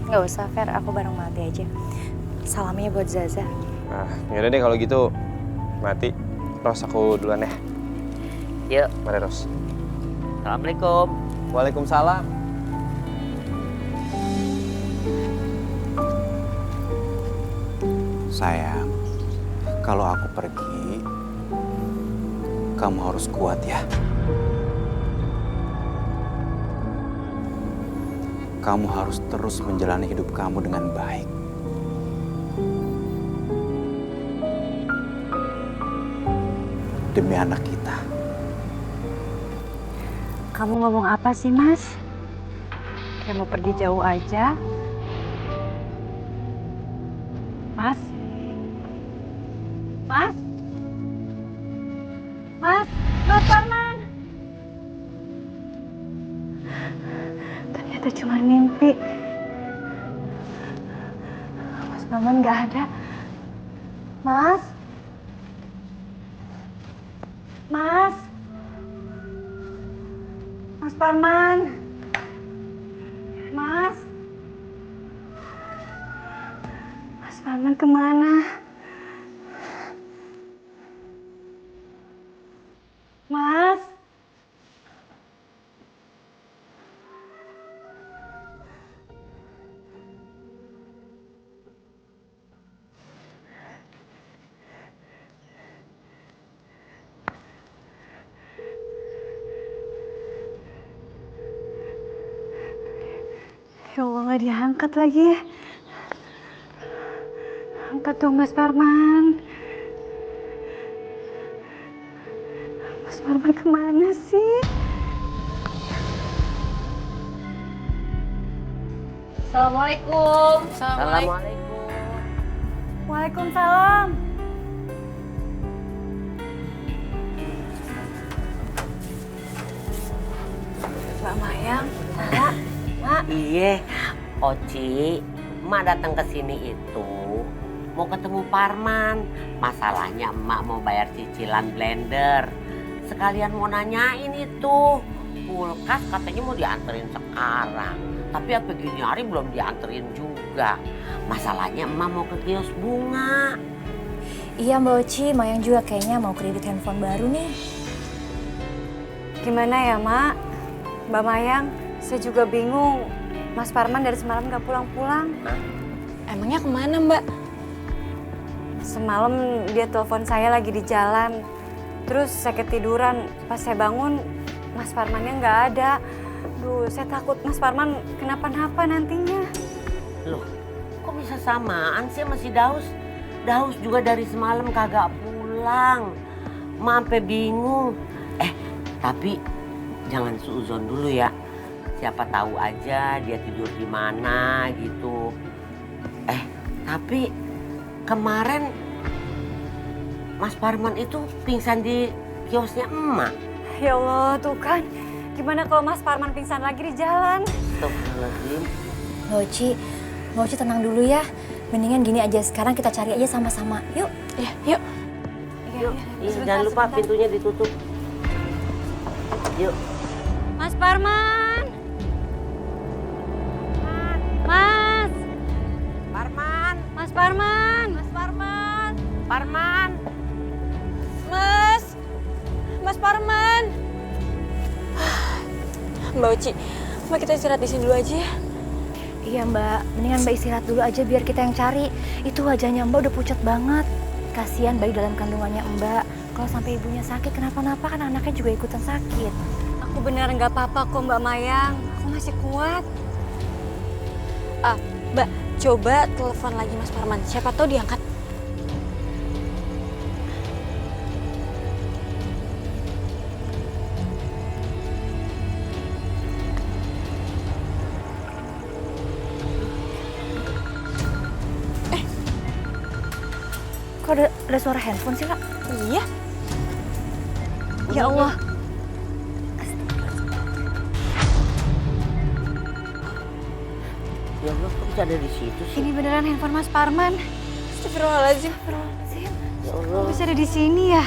Speaker 5: Nggak usah, Fer. Aku bareng Mati aja. Salamnya buat Zaza.
Speaker 13: Nah, yaudah deh kalau gitu. Mati. Ros, aku duluan ya.
Speaker 10: Yuk.
Speaker 13: Mari, Ros.
Speaker 10: Assalamualaikum.
Speaker 13: Waalaikumsalam.
Speaker 1: Sayang, kalau aku pergi, kamu harus kuat ya. Kamu harus terus menjalani hidup kamu dengan baik. Demi anak kita.
Speaker 2: Kamu ngomong apa sih, Mas? Kayak mau pergi jauh aja? Mas? Mas? Mas? Mas Parman! Ternyata cuma mimpi. Mas Parman nggak ada. Mas? Mas? Mas Parman? Mas? Mas Parman kemana? Mas? Ya Allah, nggak diangkat lagi. Angkat dong, Mas Parman. Mas Parman kemana sih?
Speaker 3: Assalamualaikum.
Speaker 10: Assalamualaikum.
Speaker 2: Waalaikumsalam. Mbak Mayang, Mak.
Speaker 10: Iya, Oci, Emak datang ke sini itu mau ketemu Parman. Masalahnya Emak mau bayar cicilan blender. Sekalian mau nanyain itu. Kulkas katanya mau dianterin sekarang. Tapi apa gini hari belum dianterin juga. Masalahnya Emak mau ke kios bunga.
Speaker 5: Iya Mbak Oci, Mayang juga kayaknya mau kredit handphone baru nih.
Speaker 2: Gimana ya, Mak? Mbak Mayang, saya juga bingung. Mas Parman dari semalam gak pulang-pulang.
Speaker 5: Emangnya kemana Mbak?
Speaker 2: Semalam dia telepon saya lagi di jalan. Terus saya ketiduran. Pas saya bangun, Mas Parmannya nggak ada. Duh, saya takut Mas Parman kenapa-napa nantinya.
Speaker 10: Loh, kok bisa samaan sih sama si Daus? Daus juga dari semalam kagak pulang. Emak sampai bingung. Tapi jangan suuzon dulu ya. Siapa tahu aja dia tidur di mana gitu. Tapi kemarin Mas Parman itu pingsan di kiosnya Emak.
Speaker 2: Ya Allah, tuh kan. Gimana kalau Mas Parman pingsan lagi di jalan?
Speaker 10: Astagfirullahaladzim.
Speaker 5: Mbak Oci tenang dulu ya. Mendingan gini aja, sekarang kita cari aja sama-sama. Yuk.
Speaker 2: Ya, yuk.
Speaker 10: Yuk, jangan lupa pintunya ditutup. Yuk.
Speaker 2: Mas Parman. Mas.
Speaker 10: Parman.
Speaker 2: Mas Parman.
Speaker 10: Mas Parman. Parman.
Speaker 5: Mas Parman. Mbak Oci, Mbak kita istirahat di sini dulu aja ya. Iya Mbak, mendingan Mbak istirahat dulu aja biar kita yang cari. Itu wajahnya Mbak udah pucat banget. Kasihan bayi dalam kandungannya Mbak. Kalau sampai ibunya sakit kenapa-napa kan anaknya juga ikutan sakit.
Speaker 2: Aku beneran nggak apa-apa kok Mbak Mayang. Aku masih kuat.
Speaker 5: Mbak, coba telepon lagi Mas Parman. Siapa tahu diangkat. Kok ada suara handphone sih, Kak? Iya.
Speaker 2: Ya Allah.
Speaker 10: Ya Allah, kok bisa ada di situ sih?
Speaker 2: Ini beneran handphone Mas Parman.
Speaker 5: Astagfirullahaladzim.
Speaker 10: Ya Allah.
Speaker 2: Kok bisa ada di sini ya?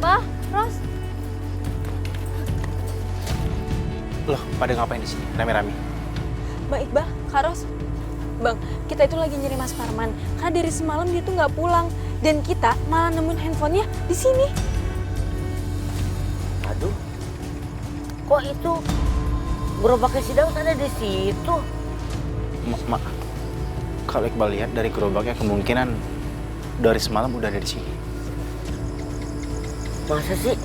Speaker 5: Mbak, Ros.
Speaker 14: Loh, pada ngapain di sini? Rame-rame.
Speaker 5: Mbak Iqbal, Kak Ros. Bang, kita itu lagi nyari Mas Parman. Karena dari semalam dia tuh nggak pulang. Dan kita malah nemuin handphonenya di sini.
Speaker 10: Aduh, kok itu gerobaknya si Daus ada di situ?
Speaker 14: Mak, kalau Iqbal lihat dari gerobaknya kemungkinan dari semalam udah ada di sini.
Speaker 10: Masa sih?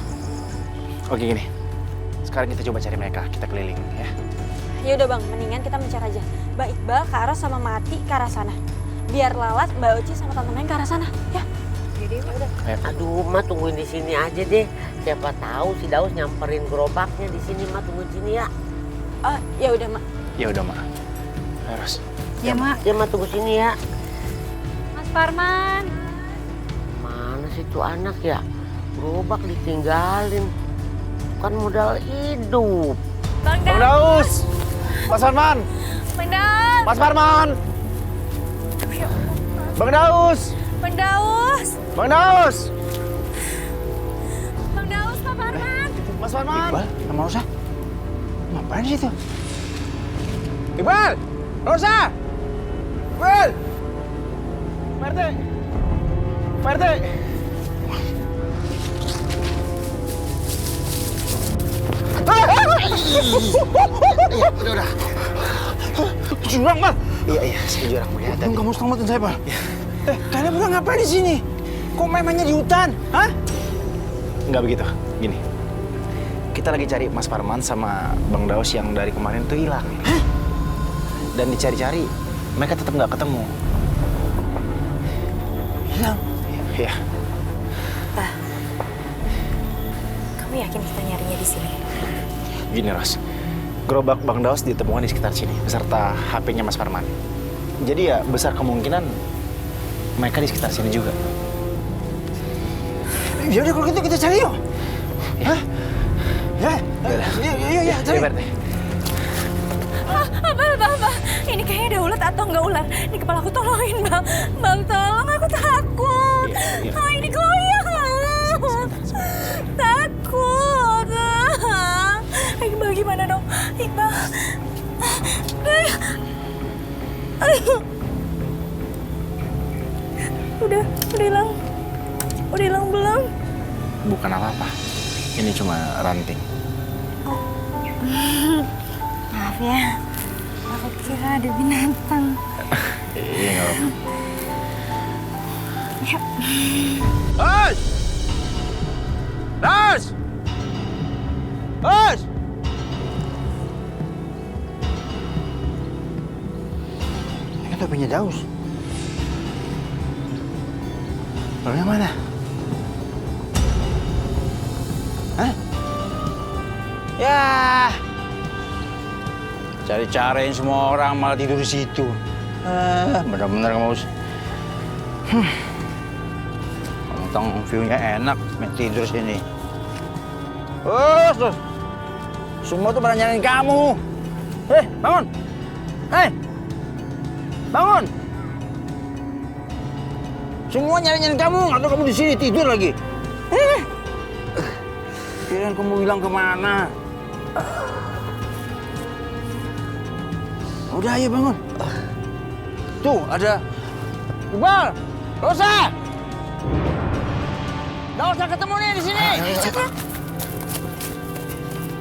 Speaker 14: Oke gini, sekarang kita coba cari mereka, kita keliling ya.
Speaker 5: Ya udah Bang, mendingan kita mencari aja. Bang Iqbal, Kak Ros sama Mati ke arah sana. Biar Lalat, Mbak Uci sama Tante Neng ke arah sana, ya. Jadi udah.
Speaker 10: Aduh, Ma tungguin di sini aja deh. Siapa tahu si Daus nyamperin gerobaknya di sini, Ma tungguin sini ya.
Speaker 5: Ya udah, Mak.
Speaker 14: Ya udah, Mak. Ros.
Speaker 2: Ya, Mak.
Speaker 10: Ya, Ma tunggu sini ya.
Speaker 2: Mas Parman.
Speaker 10: Mana sih tuh anak ya? Gerobak ditinggalin. Bukan modal hidup.
Speaker 2: Bang
Speaker 14: Daus. Mas Parman.
Speaker 2: Bang Daus.
Speaker 14: Mas Parman. Bang Daus.
Speaker 2: Bang Daus.
Speaker 14: Bang Daus.
Speaker 2: Bang Daus, Pak Parman.
Speaker 14: Mas Parman. Iqbal sama Rosa. Ngapain sih itu? Iqbal. Rosa. Iqbal. Pak RT. Pak RT. Udah. Jurang, Bang. Iya, saya jurang. Untung kamu selamatin saya, Bang. Kalian berdua ngapain di sini? Kok main-mainnya di hutan? Hah? Nggak begitu. Gini. Kita lagi cari Mas Parman sama Bang Daus yang dari kemarin tuh hilang. Hah? Dan dicari-cari, mereka tetap nggak ketemu. Hilang? Iya.
Speaker 5: Pak, kamu yakin kita nyarinya di sini?
Speaker 14: Gini, Ros. Gerobak Bang Daus ditemukan di sekitar sini, beserta HP-nya Mas Parman. Jadi ya besar kemungkinan mereka di sekitar sini juga. Yaudah kalau gitu kita cari yuk. Hah? Ya, ya, cari.
Speaker 5: Abah, ini kayaknya ada ulat atau nggak ular? Di kepala aku tolongin, Bang. Bang, tolong, aku takut. Ini goyang. Takut. Iqbal gimana dong? Iqbal. Udah hilang. Udah hilang belum?
Speaker 14: Bukan apa-apa. Ini cuma ranting.
Speaker 2: Maaf ya. Aku kira ada binatang.
Speaker 14: Iya, nggak apa-apa.
Speaker 2: Ya.
Speaker 14: Daus! Daus! Daus! Ini topinya Daus. Orangnya mana? Hah? Ya. Cari-cariin semua orang malah tidur di situ. Benar-benar kamu harus. Untung view-nya enak, main tidur sini. Terus. Semua tuh pada nyariin kamu. Bangun. Bangun. Semua nyariin kamu, atau kamu di sini tidur lagi. Kirain kamu hilang kemana? Udah, ayo bangun. Tuh, ada Iqbal, Rosa. Rosa ketemu nih di sini.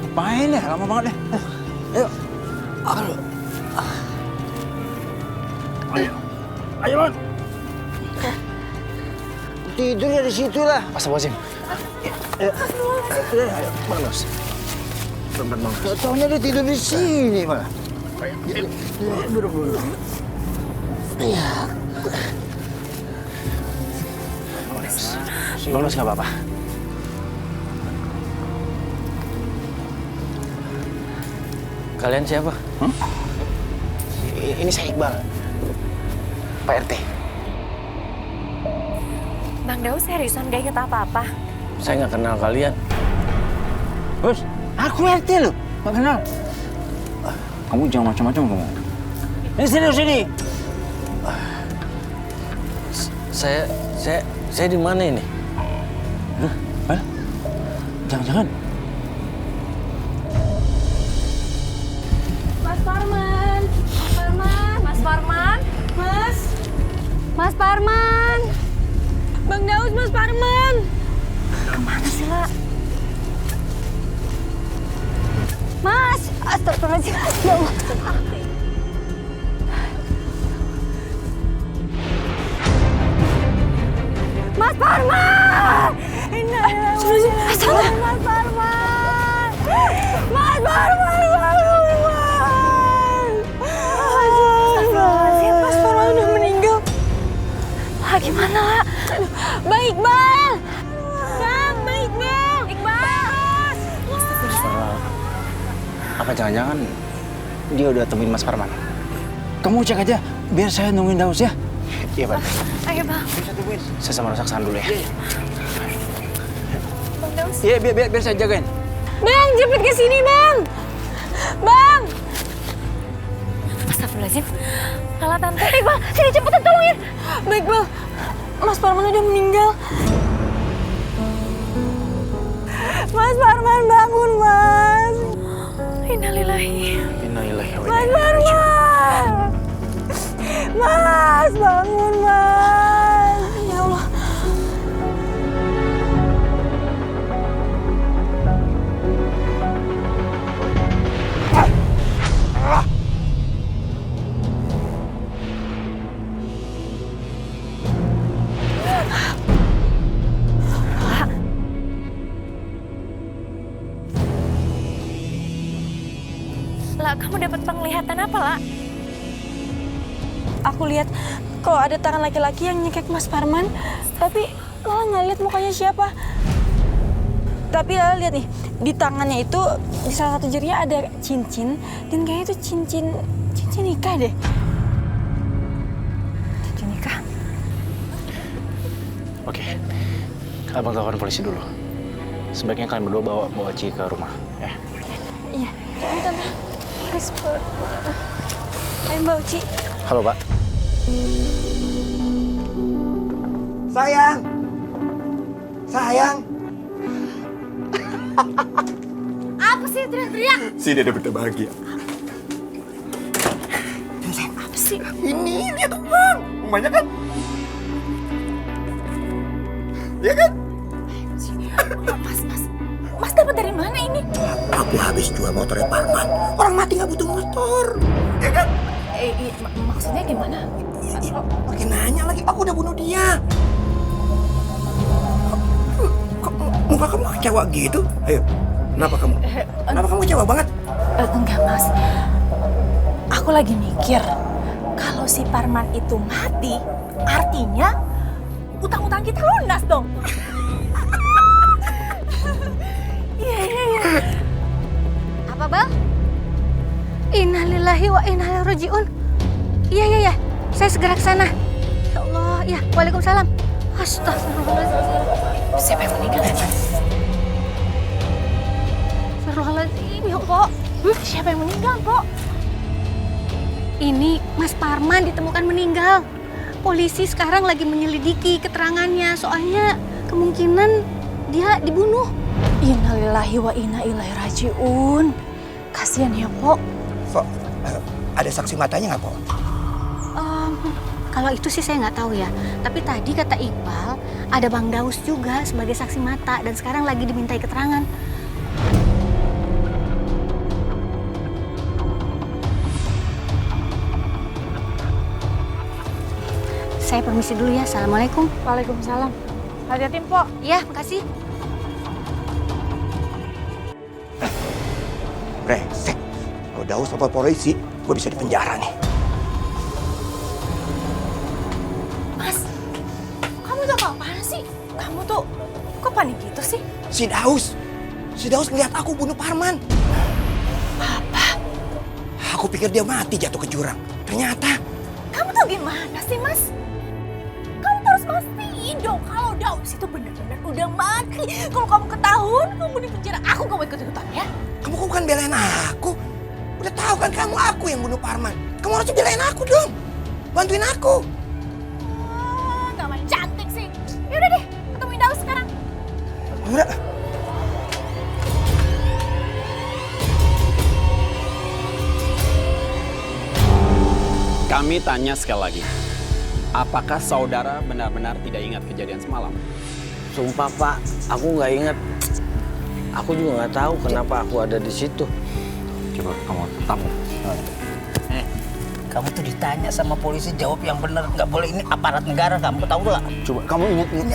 Speaker 14: Ngapain ya? Lama banget deh. Ayo. Ayo, bangun. Tidur ya di situ lah. Astagfirullahaladzim. Ayo, bangun. Bangun. Taunya dia tidur di sini malah. Duduk dulu. Bonus nggak apa-apa.
Speaker 6: Kalian siapa?
Speaker 14: Ini saya Iqbal, Pak RT.
Speaker 5: Bang Daus seriusan gak inget apa-apa?
Speaker 6: Saya nggak kenal kalian.
Speaker 14: Bos, aku RT loh, nggak kenal. Kamu jangan macam-macam kamu. Ini sini.
Speaker 6: Saya di mana ini?
Speaker 14: Hah? Jangan-jangan.
Speaker 5: Mas Parman. Mas Parman.
Speaker 2: Mas Parman! Bang Daus, Mas Parman! Kemana sih, La? Mas! Astagfirullahaladzim. Ya Allah. Mas Parman! Mas Parman! Mas Parman! Mas Parman! Astagfirullahaladzim, Mas Parman udah meninggal. Gimana, La? Bang Iqbal! Bang Iqbal! Iqbal!
Speaker 14: Apa jangan-jangan dia udah temuin Mas Parman? Kamu cek aja, biar saya nungguin Daus ya. Iya, Pak.
Speaker 2: Ayo, Bang.
Speaker 14: Saya sama Rasaksan dulu ya.
Speaker 2: Bang Daus.
Speaker 14: Iya, biar saya jagain.
Speaker 2: Bang, cepet ke sini, Bang. Bang. Astagfirullahaladzim. Lala, Tante. Iqbal, sini cepetan tolongin. Baik, Bang. Mas Parman udah meninggal. Mas Parman bangun, Mas. Innalillahi.
Speaker 14: Innalillahi wa
Speaker 2: Mas Parman. Mas, bangun, Mas. Ya Allah. La, kamu dapat penglihatan apa, La? Aku lihat kalau ada tangan laki-laki yang nyekek Mas Parman, tapi Lala nggak lihat mukanya siapa. Tapi Lala lihat nih, di tangannya itu di salah satu jarinya ada cincin, dan kayaknya itu cincin nikah deh. Cincin nikah.
Speaker 14: Oke, abang telepon polisi dulu. Sebaiknya kalian berdua bawa Ci ke rumah, ya.
Speaker 2: Iya, Tante. Please, ayo Mbak Uci.
Speaker 14: Halo, Pak.
Speaker 4: Sayang! Sayang!
Speaker 3: Apa sih teriak-teriak?
Speaker 4: Si Dede udah bahagia.
Speaker 3: Sayang, apa sih?
Speaker 4: Ini, lihat tuh, Bang. Rumahnya kan? Iya kan?
Speaker 3: Mas dapat dari mana ini?
Speaker 4: Aku habis jual motornya Parman. Orang mati nggak butuh motor. Ya kan?
Speaker 3: Maksudnya gimana?
Speaker 4: Pakai nanya lagi, aku udah bunuh dia. Kok muka kamu kecewa gitu? Ayo, kenapa kamu? Kenapa kamu kecewa banget?
Speaker 5: Enggak, Mas. Aku lagi mikir, kalau si Parman itu mati, artinya utang-utang kita lunas dong. Iya.
Speaker 2: Apa, Bang? Innalillahi wa inna ilaihi raji'un. Iya. Saya segera ke sana. Ya Allah, ya. Waalaikumsalam. Astagfirullahaladzim.
Speaker 5: Siapa yang meninggal ya?
Speaker 2: Astagfirullahaladzim, ya Pok.
Speaker 5: Siapa yang meninggal, Pok?
Speaker 2: Ini Mas Parman ditemukan meninggal. Polisi sekarang lagi menyelidiki keterangannya. Soalnya kemungkinan dia dibunuh.
Speaker 5: Innalillahi wa inna ilaihi raji'un. Kasihan ya, Pok.
Speaker 4: Kok ada saksi matanya nggak, Pok?
Speaker 2: Kalau itu sih saya nggak tahu ya. Tapi tadi kata Iqbal, ada Bang Daus juga sebagai saksi mata dan sekarang lagi dimintai keterangan. Saya permisi dulu ya. Assalamualaikum.
Speaker 5: Waalaikumsalam. Hati-hati, Pok.
Speaker 2: Ya, makasih.
Speaker 4: Brengsek. Kalau Daus lapor polisi, gue bisa dipenjara nih.
Speaker 5: Mas, kamu tuh apaan sih? Kamu tuh kok panik gitu sih?
Speaker 4: Si Daus ngeliat aku bunuh Parman.
Speaker 5: Apa?
Speaker 4: Aku pikir dia mati jatuh ke jurang. Ternyata.
Speaker 5: Kamu tuh gimana sih, Mas? Kamu harus pastiin dong kalau Daus itu benar-benar udah mati. Kalau kamu ketahuan, kamu di penjara, aku gak mau ikut-ikutan ya.
Speaker 4: Kamu kok bukan belain aku? Udah tahu kan kamu aku yang bunuh Parman. Kamu harusnya belain aku dong. Bantuin aku.
Speaker 5: Gak main cantik sih. Yaudah deh, ketemuin Daus sekarang.
Speaker 4: Udah.
Speaker 15: Kami tanya sekali lagi. Apakah saudara benar-benar tidak ingat kejadian semalam?
Speaker 6: Sumpah Pak, aku nggak inget. Aku juga nggak tahu kenapa aku ada di situ.
Speaker 11: Coba kamu tamu.
Speaker 12: Kamu tuh ditanya sama polisi, jawab yang benar. Nggak boleh, ini aparat negara, kamu tahu nggak?
Speaker 11: Coba kamu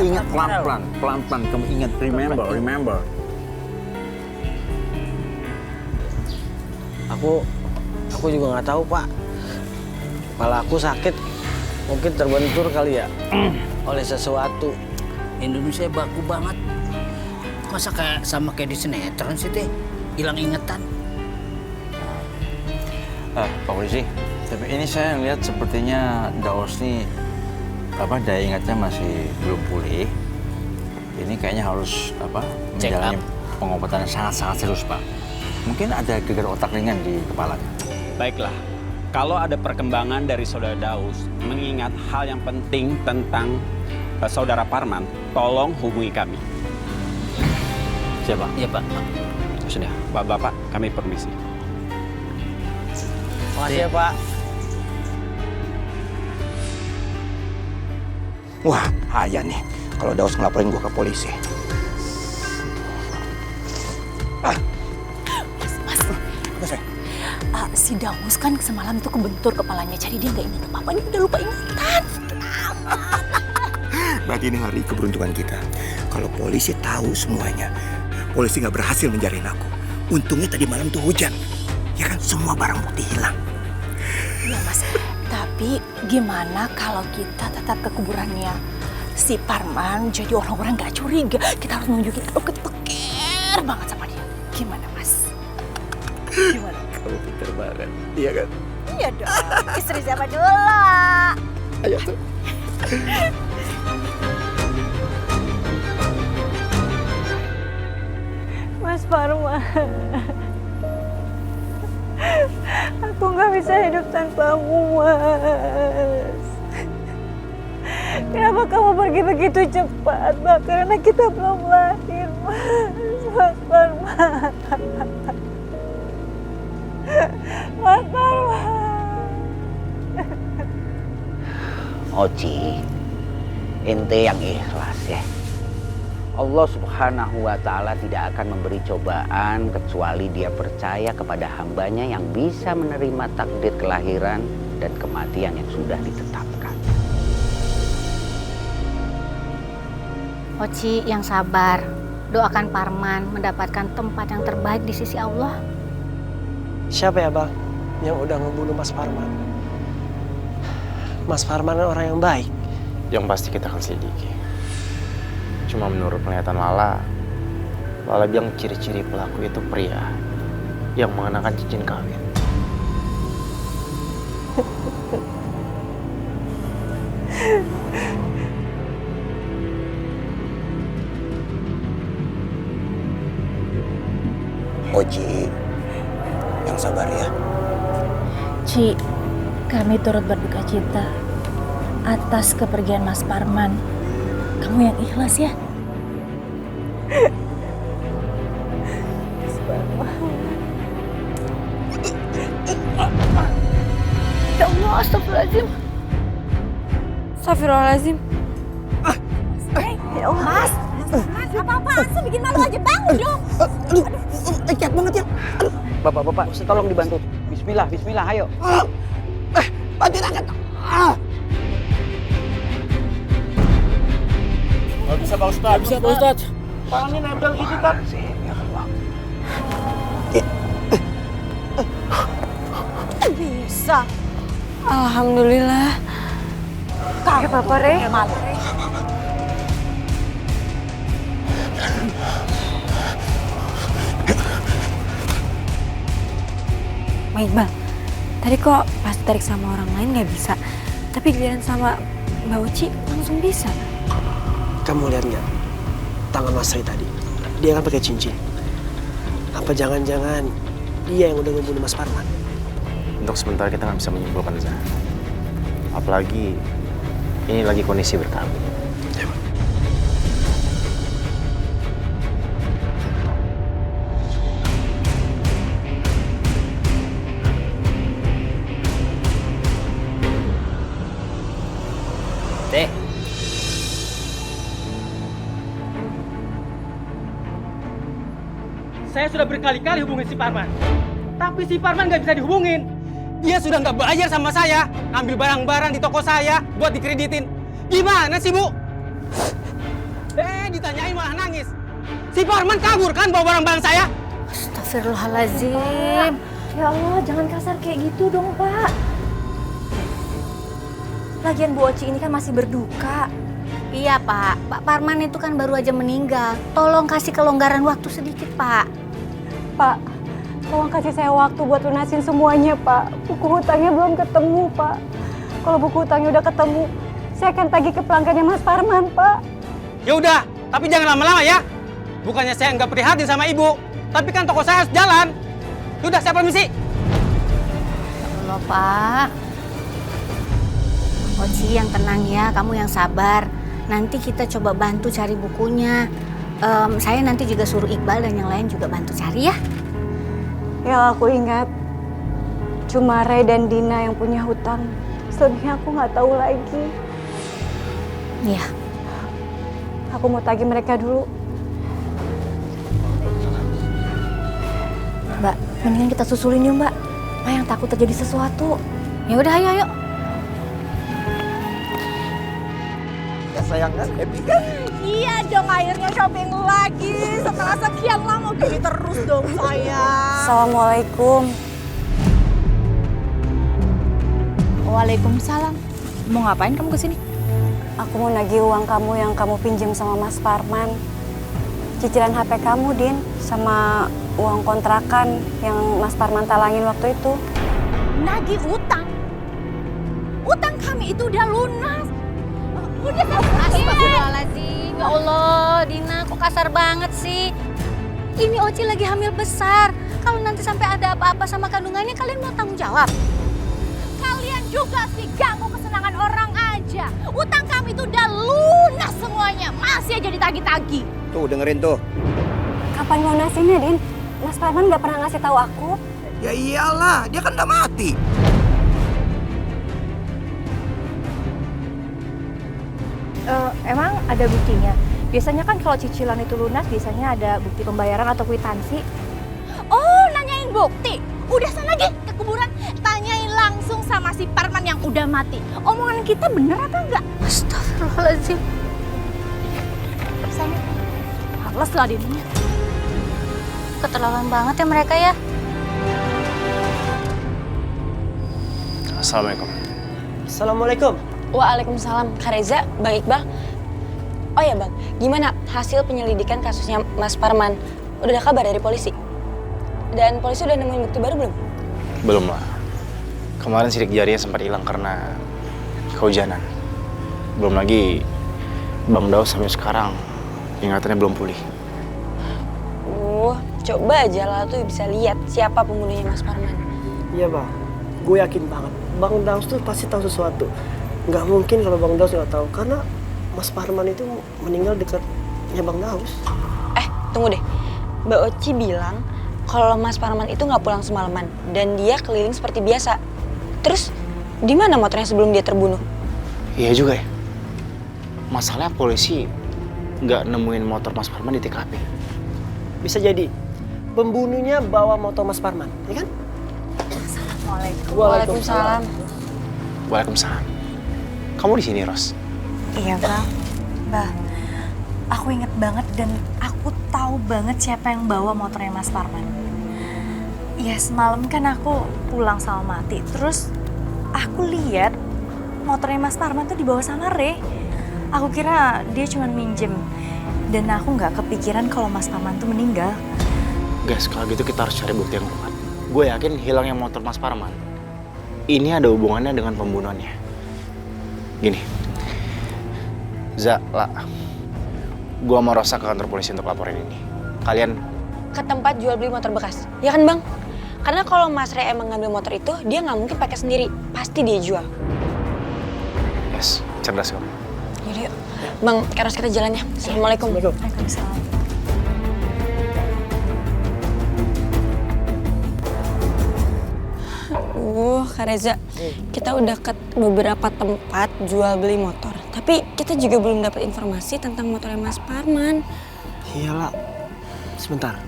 Speaker 11: ingat pelan-pelan. Kamu ingat, remember.
Speaker 6: Aku juga nggak tahu Pak. Kepala aku sakit, mungkin terbentur kali ya oleh sesuatu.
Speaker 12: Indonesia baku banget. Masa kayak di sinetron sih teh, hilang ingatan.
Speaker 11: Pak polisi, tapi ini saya lihat sepertinya Daos nih daya ingatnya masih belum pulih. Ini kayaknya harus menjalani pengobatan yang sangat serius Pak. Mungkin ada gegar otak ringan di kepalanya.
Speaker 15: Baiklah, kalau ada perkembangan dari saudara Daus mengingat hal yang penting tentang saudara Parman, tolong hubungi kami. Siapa?
Speaker 12: Iya Pak.
Speaker 15: Sudah, Bapak, kami permisi.
Speaker 6: Makasih ya Pak.
Speaker 4: Wah, bahaya nih kalau Daus ngelaporin gue ke polisi.
Speaker 5: Si Daus kan semalam tuh kebentur kepalanya, jadi dia nggak ingat apa-apa, dia udah lupa ingatan.
Speaker 4: Berarti ini hari keberuntungan kita. Kalau polisi tahu semuanya, polisi nggak berhasil menjaring aku. Untungnya tadi malam tuh hujan. Ya kan, semua barang bukti hilang.
Speaker 5: Iya Mas, tapi gimana kalau kita tetap ke kuburannya si Parman, jadi orang-orang nggak curiga. Kita harus nunjukin kalau kita peker banget sama dia. Gimana Mas? Gimana?
Speaker 4: Kamu pintar banget, iya kan?
Speaker 5: Iya dong, istri siapa dulu?
Speaker 4: Ayo tuh.
Speaker 2: Mas Parman, aku nggak bisa hidup tanpamu, Mas. Kenapa kamu pergi begitu cepat? Karena kita belum lahir, Mas Parman. Mas Parman.
Speaker 12: Oci, ente yang ikhlas ya. Allah Subhanahu wa Ta'ala tidak akan memberi cobaan kecuali dia percaya kepada hambanya yang bisa menerima takdir kelahiran dan kematian yang sudah ditetapkan.
Speaker 16: Oci yang sabar, doakan Parman mendapatkan tempat yang terbaik di sisi Allah.
Speaker 17: Siapa ya Bang yang udah ngebunuh Mas Parman? Mas Parman orang yang baik.
Speaker 13: Yang pasti kita akan selidiki. Cuma menurut penglihatan Lala bilang ciri-ciri pelaku itu pria yang mengenakan cincin kawin.
Speaker 4: Oji, yang sabar ya.
Speaker 5: Ci, kami turut berduka cita atas kepergian Mas Parman. Kamu yang ikhlas ya.
Speaker 16: Ya Allah, astagfirullahaladzim.
Speaker 2: Astagfirullahaladzim.
Speaker 3: Ya Allah. Mas, apa-apaan sih, bikin malu aja, bangun dong.
Speaker 4: Aduh, lecet banget ya. Aduh.
Speaker 1: Bapak, tolong dibantu. Bismillah, ayo.
Speaker 4: Bantuin angkat.
Speaker 9: Gak bisa Pak Ustadz. Gak bisa Pak Ustadz. Tangannya nempel gitu kan.
Speaker 3: Bisa.
Speaker 2: Alhamdulillah.
Speaker 3: Kamu
Speaker 2: apa-apa, Re?
Speaker 3: malu.
Speaker 2: Baik Bang, tadi kok pas tarik sama orang lain nggak bisa, tapi giliran sama Mbak Uci langsung bisa.
Speaker 17: Kamu lihat nggak tangan Mas Ri tadi? Dia kan pakai cincin. Apa jangan-jangan dia yang udah ngebunuh Mas Parman?
Speaker 13: Untuk sementara kita nggak bisa menyimpulkan Zah. Apalagi ini lagi kondisi berkabut.
Speaker 18: Saya sudah berkali-kali hubungin si Parman. Tapi si Parman nggak bisa dihubungin. Dia sudah nggak bayar sama saya, ngambil barang-barang di toko saya buat dikreditin. Gimana sih, Bu? Ditanyain malah nangis. Si Parman kabur kan bawa barang-barang saya?
Speaker 5: Astagfirullahaladzim. Ya Allah, jangan kasar kayak gitu dong, Pak. Lagian Bu Oci ini kan masih berduka.
Speaker 16: Iya, Pak. Pak Parman itu kan baru aja meninggal. Tolong kasih kelonggaran waktu sedikit, Pak.
Speaker 2: Pak, tolong kasih saya waktu buat lunasin semuanya, Pak. Buku hutangnya belum ketemu, Pak. Kalau buku hutangnya udah ketemu, saya akan tagih ke pelanggannya Mas Parman, Pak.
Speaker 18: Ya udah, tapi jangan lama-lama ya. Bukannya saya nggak prihatin sama ibu, tapi kan toko saya harus jalan. Udah, saya permisi.
Speaker 16: Allah, Pak. Oci yang tenang ya, kamu yang sabar. Nanti kita coba bantu cari bukunya. Saya nanti juga suruh Iqbal dan yang lain juga bantu cari ya.
Speaker 2: Ya aku ingat, cuma Ray dan Dina yang punya hutang. Selebihnya aku nggak tahu lagi.
Speaker 16: Iya.
Speaker 2: Aku mau tagih mereka dulu.
Speaker 5: Mbak, mendingan kita susulin yuk, Mbak. Mbak yang takut terjadi sesuatu.
Speaker 16: Ya udah, ayo.
Speaker 4: Ya sayang kan, happy kan?
Speaker 3: Iya dong, akhirnya shopping lagi. Setelah sekian lama gini terus dong sayang.
Speaker 2: Assalamualaikum.
Speaker 5: Waalaikumsalam. Mau ngapain kamu kesini?
Speaker 2: Aku mau nagih uang kamu yang kamu pinjam sama Mas Parman. Cicilan HP kamu, Din, sama uang kontrakan yang Mas Parman talangin waktu itu.
Speaker 3: Nagih utang? Utang kami itu udah lunas. Udah
Speaker 16: Astagfirullahaladzim. Ya Allah, Dina kok kasar banget sih. Ini Oci lagi hamil besar. Kalau nanti sampai ada apa-apa sama kandungannya, kalian mau tanggung jawab?
Speaker 3: Kalian juga sih ganggu kesenangan orang aja. Utang kami itu udah lunas semuanya. Masih aja ditagih-tagih.
Speaker 4: Tuh, dengerin tuh.
Speaker 2: Kapan lunasinnya, Din? Mas Parman nggak pernah ngasih tahu aku.
Speaker 4: Ya iyalah, dia kan udah mati.
Speaker 5: Emang ada buktinya? Biasanya kan kalau cicilan itu lunas, biasanya ada bukti pembayaran atau kwitansi.
Speaker 3: Oh, nanyain bukti? Udah sana lagi ke kuburan. Tanyain langsung sama si Parman yang udah mati. Omongan kita bener apa enggak?
Speaker 16: Astagfirullahaladzim.
Speaker 5: Sana. Males lah dirinya.
Speaker 16: Keterlaluan banget ya mereka ya.
Speaker 13: Assalamualaikum.
Speaker 17: Assalamualaikum.
Speaker 19: Waalaikumsalam. Kak Reza, Bang Iqbal. Oh ya Bang, gimana hasil penyelidikan kasusnya Mas Parman? Udah ada kabar dari polisi? Dan polisi udah nemuin bukti baru belum?
Speaker 13: Belum lah. Kemarin sidik jarinya sempat hilang karena kehujanan. Belum lagi Bang Daus sampai sekarang ingatannya belum pulih.
Speaker 19: Coba aja lah tuh bisa lihat siapa pembunuhnya Mas Parman.
Speaker 17: Iya Bang, gue yakin banget Bang Daus tuh pasti tahu sesuatu. Nggak mungkin kalau Bang Daus nggak tahu, karena Mas Parman itu meninggal dekatnya Bang Daus.
Speaker 19: Tunggu deh, Mbak Oci bilang kalau Mas Parman itu nggak pulang semalaman dan dia keliling seperti biasa. Terus di mana motornya sebelum dia terbunuh?
Speaker 13: Iya juga ya. Masalahnya polisi nggak nemuin motor Mas Parman di TKP.
Speaker 17: Bisa jadi pembunuhnya bawa motor Mas Parman, ya kan?
Speaker 19: Waalaikumsalam.
Speaker 13: Waalaikumsalam. Kamu di sini, Ros?
Speaker 5: Iya, Bang. Bah, aku inget banget dan aku tahu banget siapa yang bawa motornya Mas Parman. Ya, semalam kan aku pulang sama Mati. Terus aku lihat motornya Mas Parman tuh dibawa sama Re. Aku kira dia cuma minjem. Dan aku nggak kepikiran kalau Mas Parman tuh meninggal.
Speaker 13: Guys, kalau gitu kita harus cari bukti yang kuat. Gue yakin hilangnya motor Mas Parman ini ada hubungannya dengan pembunuhannya. Gini, Zala, gue mau Rosa ke kantor polisi untuk laporin ini. Kalian
Speaker 19: Ke tempat jual beli motor bekas, ya kan Bang? Karena kalau Mas Ray emang ngambil motor itu, dia nggak mungkin pakai sendiri, pasti dia jual.
Speaker 13: yes, cerdas kamu.
Speaker 19: Yaudah yuk, Bang, harus kita jalan ya. Assalamualaikum.
Speaker 5: Waalaikumsalam.
Speaker 19: Kak Reza, kita udah ke beberapa tempat jual beli motor. Tapi kita juga belum dapat informasi tentang motornya Mas Parman.
Speaker 17: Iyalah, sebentar.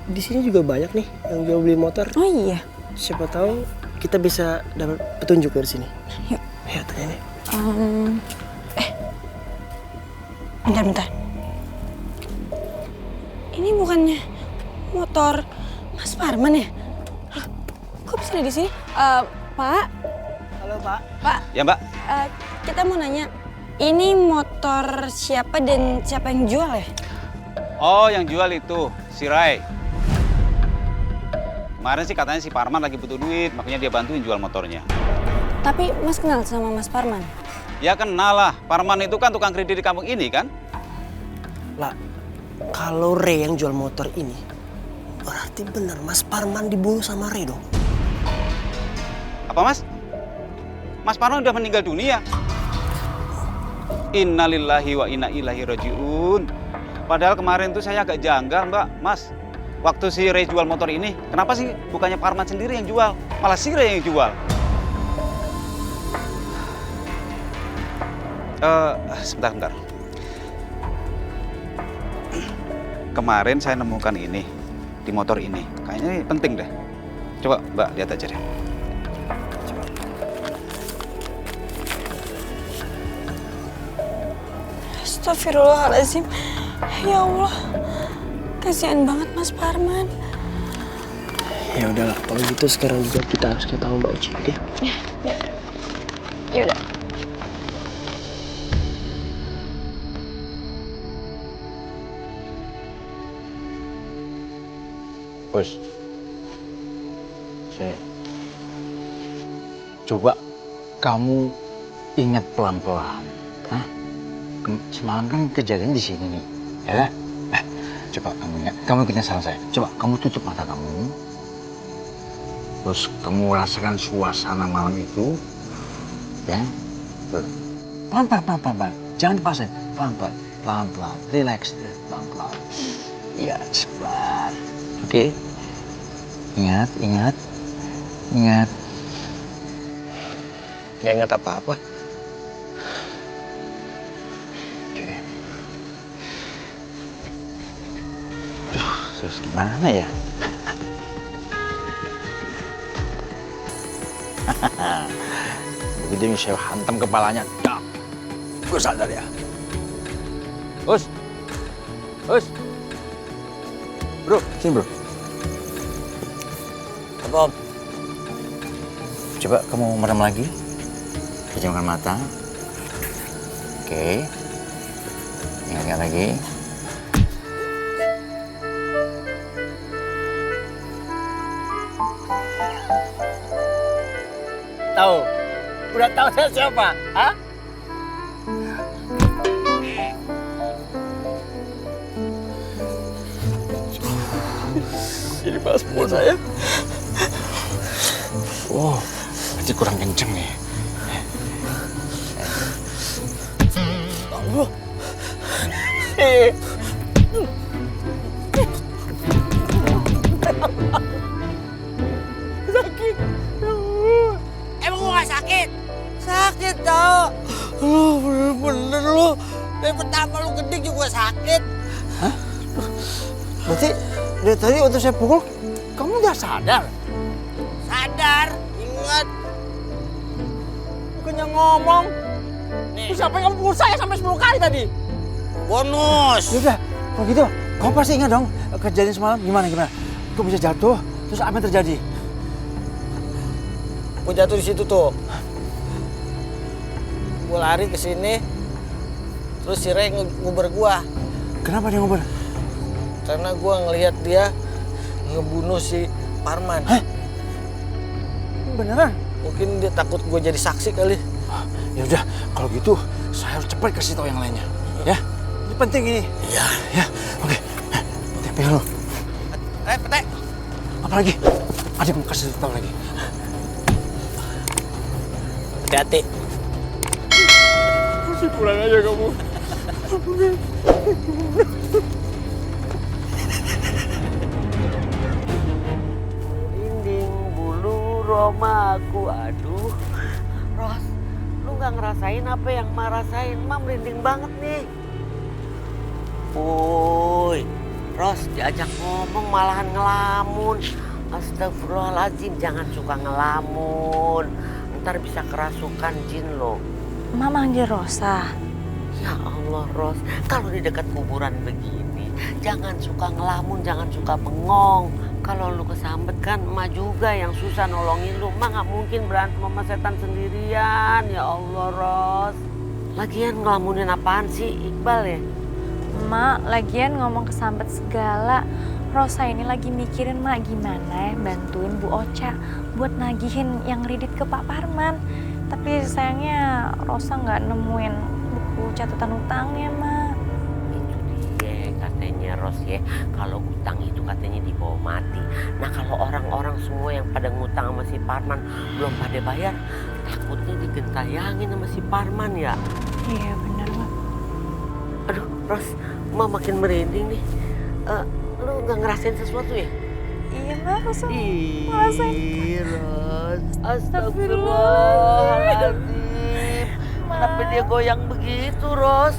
Speaker 17: di sini juga banyak nih yang jual beli motor.
Speaker 19: Oh iya.
Speaker 17: Siapa tahu kita bisa dapat petunjuk dari sini.
Speaker 19: Yuk.
Speaker 17: Ya, tanya nih.
Speaker 19: Bentar. Ini bukannya motor Mas Parman ya? Loh, kok bisa ada di sini? Pak?
Speaker 17: Halo, Pak.
Speaker 19: Pak?
Speaker 15: Ya, Mbak.
Speaker 19: Kita mau nanya, ini motor siapa dan siapa yang jual ya?
Speaker 15: Oh, yang jual itu si Rai. Kemarin sih katanya si Parman lagi butuh duit, makanya dia bantuin jual motornya.
Speaker 19: Tapi Mas kenal sama Mas Parman?
Speaker 15: Ya kenal lah, Parman itu kan tukang kredit di kampung ini kan?
Speaker 17: Lah, kalau Ray yang jual motor ini, berarti benar Mas Parman dibunuh sama Ray dong.
Speaker 15: Apa Mas? Mas Parman udah meninggal dunia. Innalillahi wa inna ilaihi rajiun. Padahal kemarin tuh saya agak janggal, Mbak. Mas, waktu si Ray jual motor ini, kenapa sih bukannya Parman sendiri yang jual? Malah si Ray yang jual. Sebentar. Kemarin saya nemukan ini di motor ini. Kayaknya ini penting deh. Coba Mbak lihat aja deh.
Speaker 19: Astagfirullahaladzim. Ya Allah. Kasihan banget Mas Parman.
Speaker 17: Ya udahlah, kalau gitu sekarang juga kita harus ketemu Mbak Uci, oke?
Speaker 19: Ya udah.
Speaker 11: Bos, coba kamu ingat pelan-pelan. Hah? Semalam kan kejadian di sini nih, ya? Coba kamu ingat, kamu ingat sama saya. Coba kamu tutup mata kamu. Terus kamu rasakan suasana malam itu, ya? Pelan-pelan. Jangan dipaksain. Pelan-pelan. Relax, pelan-pelan. Iya, cepat. Oke? Ingat.
Speaker 17: Nggak ingat apa-apa.
Speaker 11: Oke. Terus gimana ya? Begitu saya hantam kepalanya, dak. Gue sadar ya. Us. Bro, sini bro.
Speaker 17: Apa Om?
Speaker 11: Coba kamu merem lagi. Pejamkan mata. Oke. Ingatkan lagi.
Speaker 6: Tahu? Udah tahu saya siapa? Hah?
Speaker 11: Jadi paspor saya. Wow, berarti kurang kenceng nih.
Speaker 6: Allah. Sakit.
Speaker 8: Emang gua gak sakit?
Speaker 6: Sakit tau. Lu bener lu. Dari pertama lu gede juga sakit.
Speaker 11: Hah? Berarti dari tadi waktu saya pukul, kamu udah sadar?
Speaker 6: Sadar, ingat. Bukannya ngomong. Terus apa yang kamu pukul saya sampai 10 kali tadi? Bonus.
Speaker 11: Yaudah, kalau gitu, kamu pasti ingat dong kejadian semalam gimana? Kok bisa jatuh? Terus apa yang terjadi?
Speaker 6: Gue jatuh di situ tuh. Gue lari ke sini, terus si Ray nguber gua.
Speaker 11: Kenapa dia nguber?
Speaker 6: Karena gue ngelihat dia ngebunuh si Parman.
Speaker 11: Hah? Beneran?
Speaker 6: Mungkin dia takut gue jadi saksi kali.
Speaker 11: Ya udah, kalau gitu saya harus cepat kasih tahu yang lainnya. Ya, ini penting ini.
Speaker 6: Iya.
Speaker 11: Ya, oke. Pete, pegang lo.
Speaker 6: Pete.
Speaker 11: Apa lagi? Ada yang mau kasih tahu lagi.
Speaker 6: Hati-hati.
Speaker 11: Masih pulang aja kamu.
Speaker 10: Dinding bulu romaku, aduh. Ros, lu nggak ngerasain apa yang Ma rasain? Ma merinding banget nih. Woi, Ros, diajak ngomong malahan ngelamun. Astagfirullahaladzim, jangan suka ngelamun. Ntar bisa kerasukan jin lo.
Speaker 5: Mama manggil Rosa.
Speaker 10: Ya Allah, Ros. Kalau di dekat kuburan begini, jangan suka ngelamun, jangan suka bengong. Kalau lu kesambet kan emak juga yang susah nolongin lu. Emak gak mungkin berantem sama setan sendirian. Ya Allah, Ros. Lagian ngelamunin apaan sih, Iqbal ya?
Speaker 5: Mak, lagian ngomong kesambet segala. Rosa ini lagi mikirin Mak gimana ya bantuin Bu Ocha buat nagihin yang kredit ke Pak Parman. Tapi sayangnya Rosa nggak nemuin buku catatan utangnya, Mak.
Speaker 10: Itu dia katanya Ros ya, kalau utang itu katanya dibawa mati. Nah kalau orang-orang semua yang pada ngutang sama si Parman belum pada bayar, takutnya digentayangin sama si Parman ya.
Speaker 5: Iya benar, Mak.
Speaker 10: Aduh Ros, Mak makin merinding nih. Lu nggak ngerasain sesuatu ya?
Speaker 5: Iya, Mak, Rosa
Speaker 10: ngerasain. Ros, astagfirullahaladzim. Kenapa dia goyang begitu, Ros?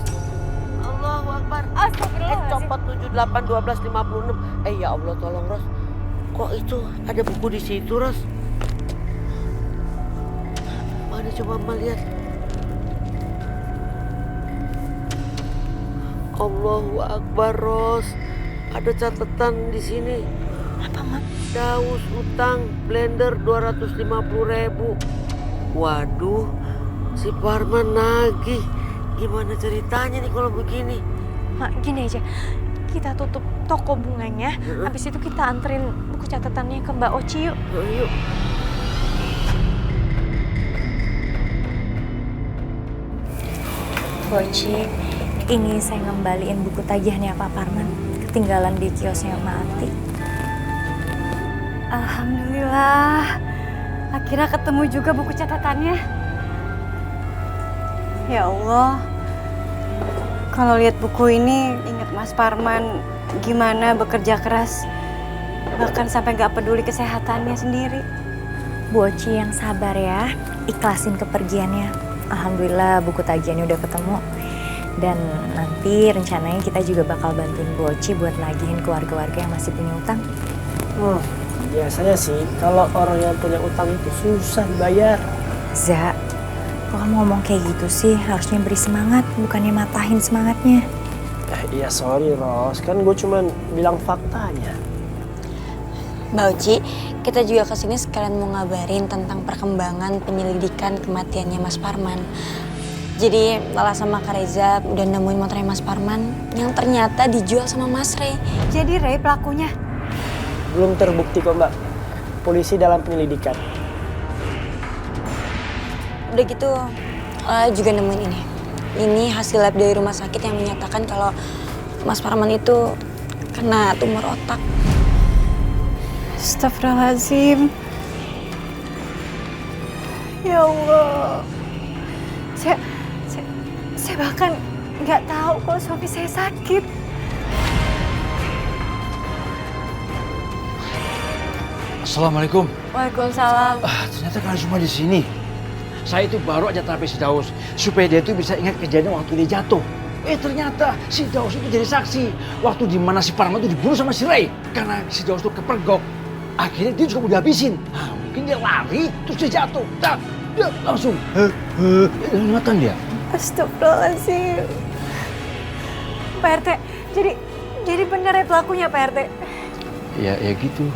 Speaker 10: Allahu Akbar.
Speaker 5: Astagfirullahaladzim.
Speaker 10: Copot 7, 8, 12, 56. Ya Allah, tolong Ros. Kok itu ada buku di situ, Ros? Mana coba melihat. Allahu Akbar, Ros. Ada catatan di sini.
Speaker 5: Apa, Mak?
Speaker 10: Daus utang blender 250.000. Waduh, si Parman nagih. Gimana ceritanya nih kalau begini?
Speaker 5: Mak, gini aja. Kita tutup toko bunganya. Habis itu kita anterin buku catatannya ke Mbak Oci yuk.
Speaker 10: Yuk.
Speaker 5: Bu Oci, ini saya ngembaliin buku tagihannya Pak Parman. Ketinggalan di kiosnya Mbak Ati. Alhamdulillah, akhirnya ketemu juga buku catatannya.
Speaker 2: Ya Allah, kalau lihat buku ini ingat Mas Parman gimana bekerja keras, bahkan sampai gak peduli kesehatannya sendiri.
Speaker 5: Bu Oci yang sabar ya, ikhlasin kepergiannya. Alhamdulillah buku tagihannya udah ketemu. Dan nanti rencananya kita juga bakal bantuin Bu Oci buat nagihin keluarga-warga yang masih punya utang.
Speaker 17: Biasanya sih kalau orang yang punya utang itu susah dibayar.
Speaker 5: Za, kok kamu ngomong kayak gitu sih? Harusnya beri semangat, bukannya matahin semangatnya.
Speaker 17: Iya sorry Ros, kan gue cuman bilang faktanya.
Speaker 19: Mbak Oci, kita juga kesini sekalian mau ngabarin tentang perkembangan penyelidikan kematiannya Mas Parman. Jadi Lala sama Kak Reza udah nemuin motornya Mas Parman yang ternyata dijual sama Mas Ray.
Speaker 2: Jadi Ray pelakunya?
Speaker 17: Belum terbukti kok Mbak, polisi dalam penyelidikan.
Speaker 19: Udah gitu, Lala juga nemuin ini. Ini hasil lab dari rumah sakit yang menyatakan kalau Mas Parman itu kena tumor otak.
Speaker 2: Astagfirullahaladzim. Ya Allah. Saya bahkan nggak tahu kalau suami saya sakit.
Speaker 11: Assalamualaikum.
Speaker 2: Waalaikumsalam.
Speaker 11: Ternyata kalian semua di sini. Saya itu baru aja terapi si Daus supaya dia itu bisa ingat kejadian waktu dia jatuh. Ternyata si Daus itu jadi saksi waktu di mana si Parman itu dibunuh sama si Ray karena si Daus itu kepergok. Akhirnya dia juga mau dihabisin. Nah, mungkin dia lari terus dia jatuh. Dia langsung ingatan dia.
Speaker 2: Astagfirullahaladzim. Pak RT, jadi benar ya pelakunya Pak RT?
Speaker 11: Ya gitu.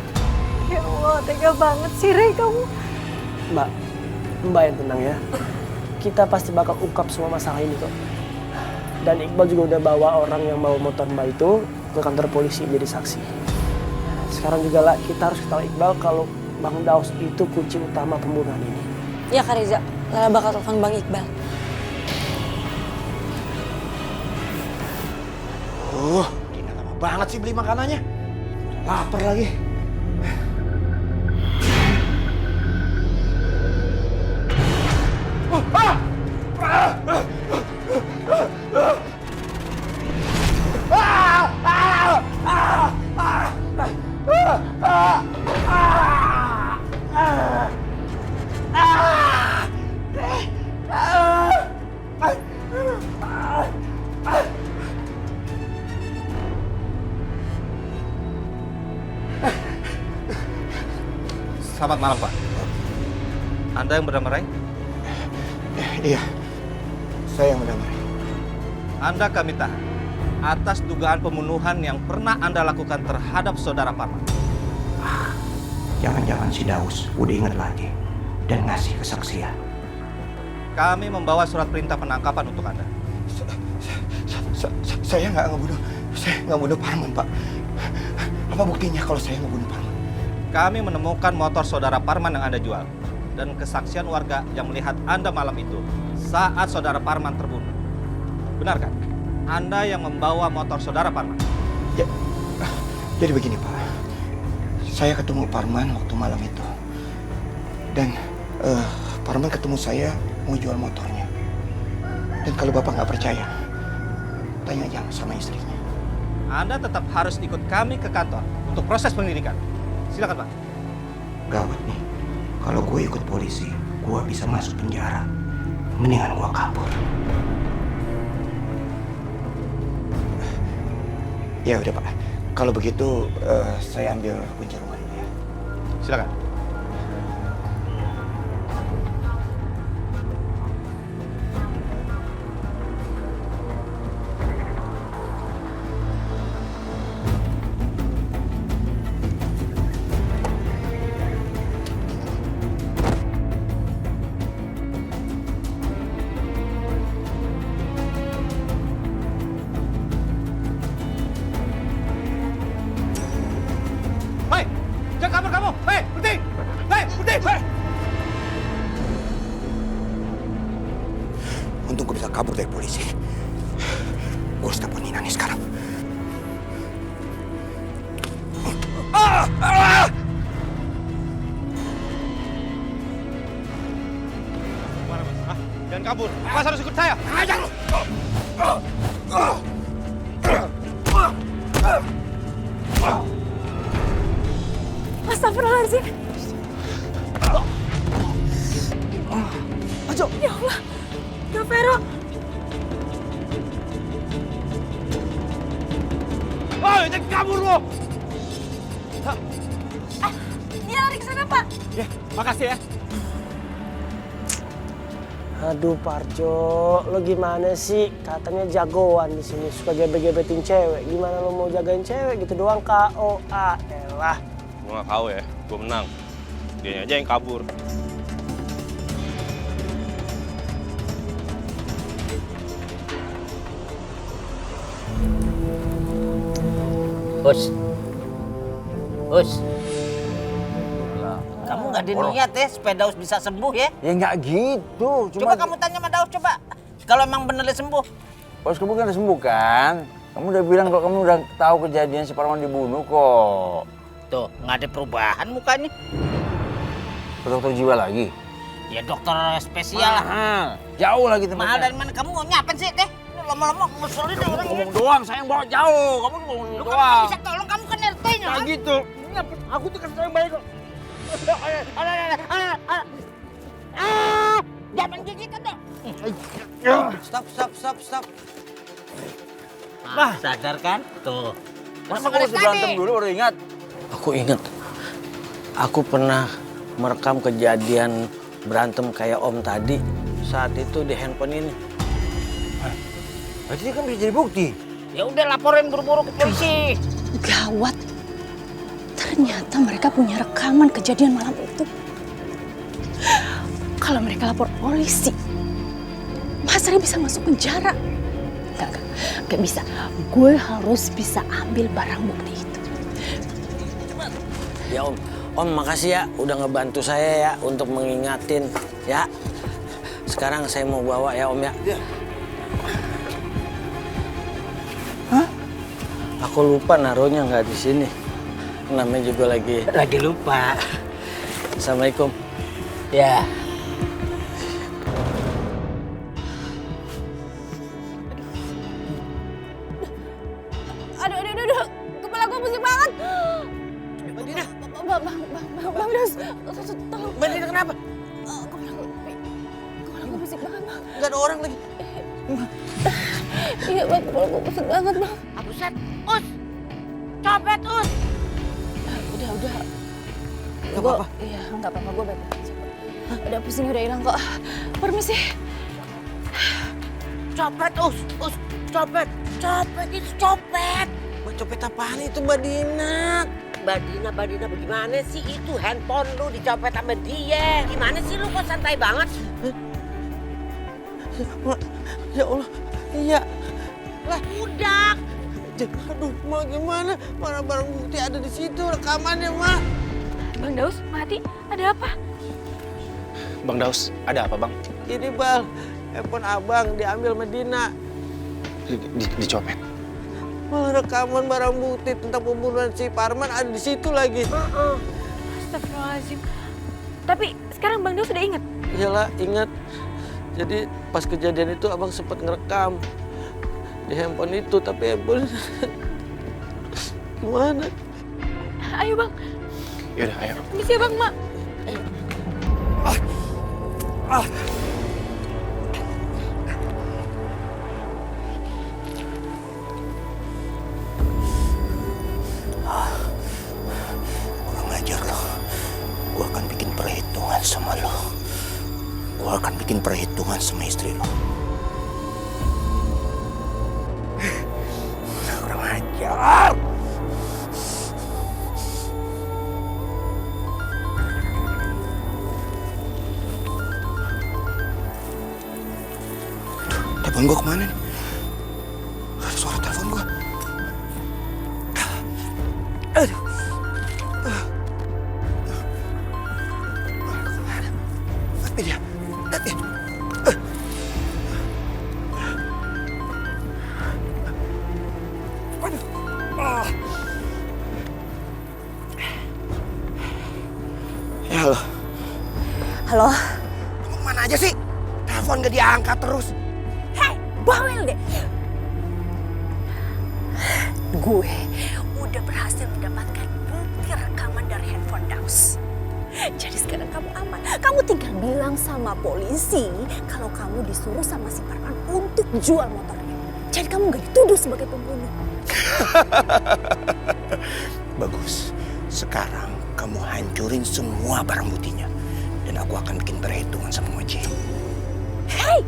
Speaker 2: Ya Allah, tega banget sih Ray kamu.
Speaker 17: Mbak yang tenang ya. Kita pasti bakal ungkap semua masalah ini kok. Dan Iqbal juga udah bawa orang yang bawa motor Mbak itu ke kantor polisi jadi saksi. Sekarang juga lah kita harus ketahui Iqbal kalau Bang Daus itu kunci utama pembunuhan ini.
Speaker 19: Ya Kak Reza, Lala bakal telepon Bang Iqbal.
Speaker 14: Dina lama banget sih beli makanannya. Lapar lagi.
Speaker 15: Selamat malam, Pak. Anda yang bernama Ray?
Speaker 4: Iya, saya yang bernama Ray.
Speaker 15: Anda kami tahan atas dugaan pembunuhan yang pernah Anda lakukan terhadap saudara Parman.
Speaker 4: Jangan-jangan si Daus udah ingat lagi dan ngasih kesaksian.
Speaker 15: Kami membawa surat perintah penangkapan untuk Anda.
Speaker 4: Saya nggak ngebunuh Parman, Pak. Apa buktinya kalau saya ngebunuh Parman?
Speaker 15: Kami menemukan motor saudara Parman yang Anda jual dan kesaksian warga yang melihat Anda malam itu saat saudara Parman terbunuh. Benar kan? Anda yang membawa motor saudara Parman?
Speaker 4: Ya, jadi begini, Pak. Saya ketemu Parman waktu malam itu. Dan Parman ketemu saya mau jual motornya. Dan kalau Bapak nggak percaya, tanya aja sama istrinya.
Speaker 15: Anda tetap harus ikut kami ke kantor untuk proses penyelidikan. Silakan, Pak.
Speaker 4: Gawat nih. Kalau gue ikut polisi, gue bisa masuk penjara. Mendingan gue kabur. Ya udah, Pak. Kalau begitu, saya ambil kunci rumah dulu ya.
Speaker 15: Silakan.
Speaker 4: Untung gue bisa kabur dari polisi. Gue harus telepon Nina nih sekarang.
Speaker 15: Jangan kabur. Mas harus ikut saya.
Speaker 4: Ajar lu.
Speaker 3: Astagfirullahaladzim.
Speaker 4: Ajo.
Speaker 3: Ya Allah. Kak Vero.
Speaker 15: Oh, jangan kabur lo.
Speaker 3: Dia lari ke sana, Pak.
Speaker 18: Ya, makasih ya.
Speaker 17: Aduh Parjo, lo gimana sih? Katanya jagoan di sini, suka gebet-gebetin cewek. Gimana lo mau jagain cewek gitu doang? KO, elah.
Speaker 13: Gue gak KO ya, gue menang. Dianya aja yang kabur.
Speaker 12: Us. Kamu nggak ada niat ya supaya Daus bisa sembuh ya?
Speaker 11: Ya nggak gitu.
Speaker 12: Coba kamu tanya sama Daus coba. Kalau emang bener dia sembuh.
Speaker 11: Bos kamu kan udah sembuh kan? Kamu udah bilang kok kamu udah tahu kejadian si Parman dibunuh kok.
Speaker 12: Tuh, nggak ada perubahan mukanya.
Speaker 11: Ke dokter jiwa lagi?
Speaker 12: Ya dokter spesial lah.
Speaker 11: Jauh lagi tempatnya.
Speaker 12: Mahal dari mana? Kamu mau nyapen sih teh? Lama-lama ngeselin deh orang.
Speaker 11: Ngomong doang, saya yang bawa jauh. Kamu ngomong
Speaker 12: Lu
Speaker 11: doang.
Speaker 12: kan bisa tolong, kamu kan RT-nya.
Speaker 11: Nah gitu. Aku tuh kasih tau yang baik kok.
Speaker 12: Jangan gigit kan dong.
Speaker 6: Stop.
Speaker 12: Nah, sadar kan? Tuh.
Speaker 11: Masa kamu harus berantem dulu baru ingat?
Speaker 6: Aku ingat. Aku pernah merekam kejadian berantem kayak Om tadi saat itu di handphone ini.
Speaker 11: Berarti kan bisa jadi bukti.
Speaker 12: Ya udah laporin buru-buru ke polisi.
Speaker 5: Gawat. Ternyata mereka punya rekaman kejadian malam itu. Kalau mereka lapor polisi, Mas Ray bisa masuk penjara. Gak bisa. Gue harus bisa ambil barang bukti itu.
Speaker 6: Ya Om makasih ya udah ngebantu saya ya untuk mengingatin ya. Sekarang saya mau bawa ya Om ya.
Speaker 17: Hah?
Speaker 6: Aku lupa naruhnya nggak di sini. Namanya juga lagi lupa. Assalamualaikum.
Speaker 12: Ya.
Speaker 3: Aduh. Kepala gue pusing banget. Bang Daus, tolong.
Speaker 6: Mbak Dina kenapa?
Speaker 3: Kepala gue pusing banget, Bang.
Speaker 6: Nggak ada orang lagi.
Speaker 3: Iya, Bang, kepala gue pusing banget, Bang.
Speaker 12: Buset, Us. Copet, Us.
Speaker 3: Udah.
Speaker 5: Gak apa-apa. Iya, nggak apa-apa, gue baik-baik aja. Udah pusing, udah hilang kok. Permisi.
Speaker 6: Copet, copet. Copet itu copet. Copet apaan itu, Mbak Dina? Mbak Dina bagaimana sih? Itu handphone lu dicopet sama dia. Gimana sih lu kok santai banget?
Speaker 9: Ya Allah, iya.
Speaker 6: Lah udah.
Speaker 9: Aduh, mau gimana? Mana barang bukti ada di situ rekamannya, Mak.
Speaker 5: Bang Daus, Mati, ada apa?
Speaker 1: Bang Daus, ada apa Bang?
Speaker 9: Ini Bal, handphone abang diambil Medina.
Speaker 1: Dicopet.
Speaker 9: Malah rekaman barang bukti tentang pembunuhan si Parman ada di situ lagi.
Speaker 5: Astagfirullahaladzim. Tapi sekarang Bang Daus sudah ingat?
Speaker 9: Iyalah, ingat. Jadi pas kejadian itu abang sempat ngerekam di handphone itu, tapi handphone gimana?
Speaker 5: Ayo Bang.
Speaker 1: Yaudah, ayo.
Speaker 5: Misi ya Bang, Mak.
Speaker 4: Kurang ajar lo. Gua akan bikin perhitungan sama lo. Gua akan bikin perhitungan sama istri lo. Kurang ajar. Telepon gua kemana nih? Ada suara telepon gua. Aduh. Tapi dia. Ya halo.
Speaker 19: Halo?
Speaker 4: Kamu kemana aja sih? Telepon gak diangkat terus.
Speaker 3: Hei, bawel deh. Gue udah berhasil mendapatkan bukti rekaman dari handphone Daus. Jadi sekarang kamu aman. Kamu tinggal bilang sama polisi kalau kamu disuruh sama si Parman untuk jual motornya. Jadi kamu gak dituduh sebagai pembunuh.
Speaker 4: Bagus. Sekarang kamu hancurin semua barang buktinya. Dan aku akan bikin perhitungan sama Oji.
Speaker 3: Hei,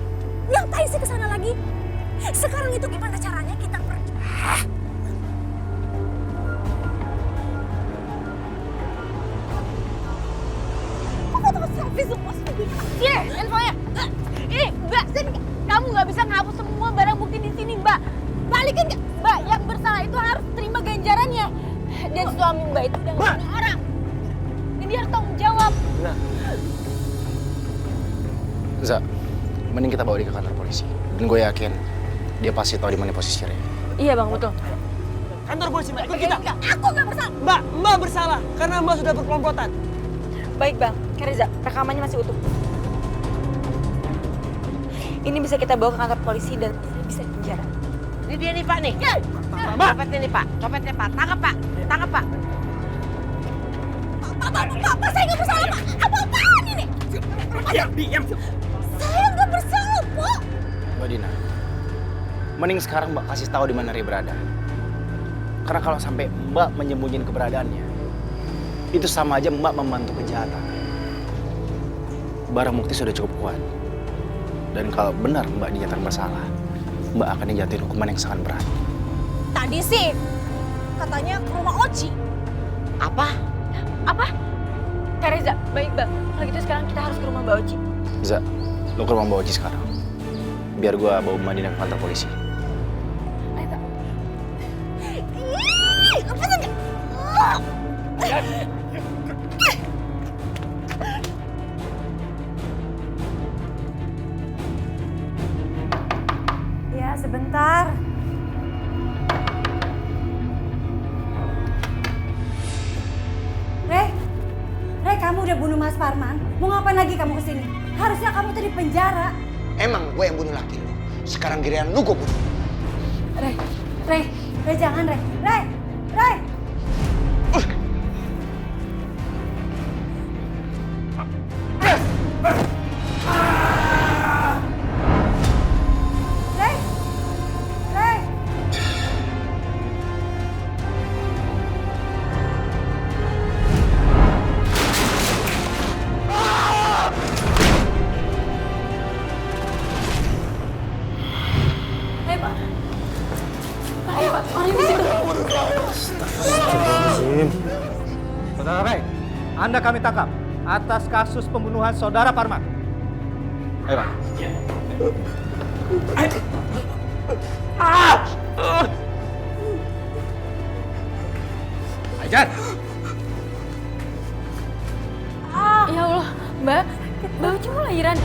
Speaker 3: ngapain sih kesana lagi? Sekarang itu gimana caranya kita pergi? Foto selfie semua studinya.
Speaker 16: Sini, infonya. Ini, Mbak, sini. Kamu nggak bisa ngapus semua barang bukti di sini, Mbak. Balikin nggak? Mbak, yang bersalah itu harus terima ganjarannya. Dan suami Mbak itu udah ngebunuh orang. Dan dia harus tanggung jawab.
Speaker 1: Za, mending kita bawa dia ke kantor polisi. Dan gue yakin dia pasti tahu di mana posisi Ray.
Speaker 5: Iya Bang, betul.
Speaker 17: Kantor polisi, Mbak. Ikut kita.
Speaker 3: Aku nggak bersalah.
Speaker 17: Mbak bersalah karena Mbak sudah berkelompotan.
Speaker 5: Baik Bang, Reza, rekamannya masih utuh. Ini bisa kita bawa ke kantor polisi dan bisa di penjara.
Speaker 10: Ini dia nih Pak nih. Copetnya nih Pak, copetnya Pak. Tangkap Pak, tangkap Pak.
Speaker 3: Pak, saya nggak bersalah, Pak. Apa-apaan ini?
Speaker 1: Diam.
Speaker 3: Saya nggak bersalah, Pak.
Speaker 1: Mbak Dina, mending sekarang Mbak kasih tahu di mana Ray berada. Karena kalau sampai Mbak menyembunyikan keberadaannya, itu sama aja Mbak membantu kejahatan. Barang bukti sudah cukup kuat. Dan kalau benar Mbak dinyatakan bersalah, Mbak akan dijatuhin hukuman yang sangat berat.
Speaker 3: Tadi sih katanya ke rumah Oji.
Speaker 10: Apa?
Speaker 5: Kak Reza, baik Bang. Kalau gitu sekarang kita harus ke rumah Mbak Oji.
Speaker 1: Za, lo ke rumah Mbak Oji sekarang. Biar gua bawa Mbak Dina ke kantor polisi.
Speaker 3: Ih, lepasin nggak?
Speaker 2: Ya, sebentar. Ray, kamu udah bunuh Mas Parman. Mau ngapain lagi kamu kesini? Harusnya kamu tuh di penjara.
Speaker 4: Emang gue yang bunuh laki lu. Sekarang giliran lu gue bunuh.
Speaker 2: Ray, jangan Ray. Ray!
Speaker 16: Ayo Pak, mari di situ.
Speaker 15: Saudara Ray, Anda kami tangkap atas kasus pembunuhan Saudara Parman. Ayo Pak. Aijan!
Speaker 16: Ya Allah, Mbak Uci mau lahiran.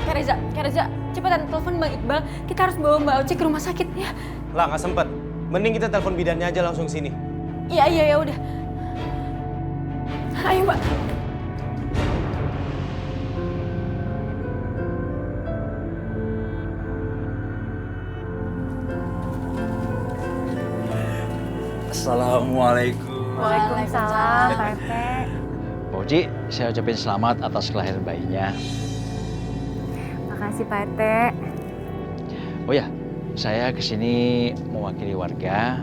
Speaker 16: Kak Reza, cepetan telepon Bang Iqbal. Kita harus bawa Mbak Uci ke rumah sakit ya.
Speaker 13: Lah, nggak sempet. Mending kita telepon bidannya aja langsung sini.
Speaker 16: Iya, ya udah. Ayo, Mbak.
Speaker 11: Assalamualaikum.
Speaker 2: Waalaikumsalam, Pak RT.
Speaker 11: Pak Uci, saya ucapin selamat atas kelahiran bayinya.
Speaker 2: Makasih Pak RT.
Speaker 11: Oh ya, saya kesini mewakili warga,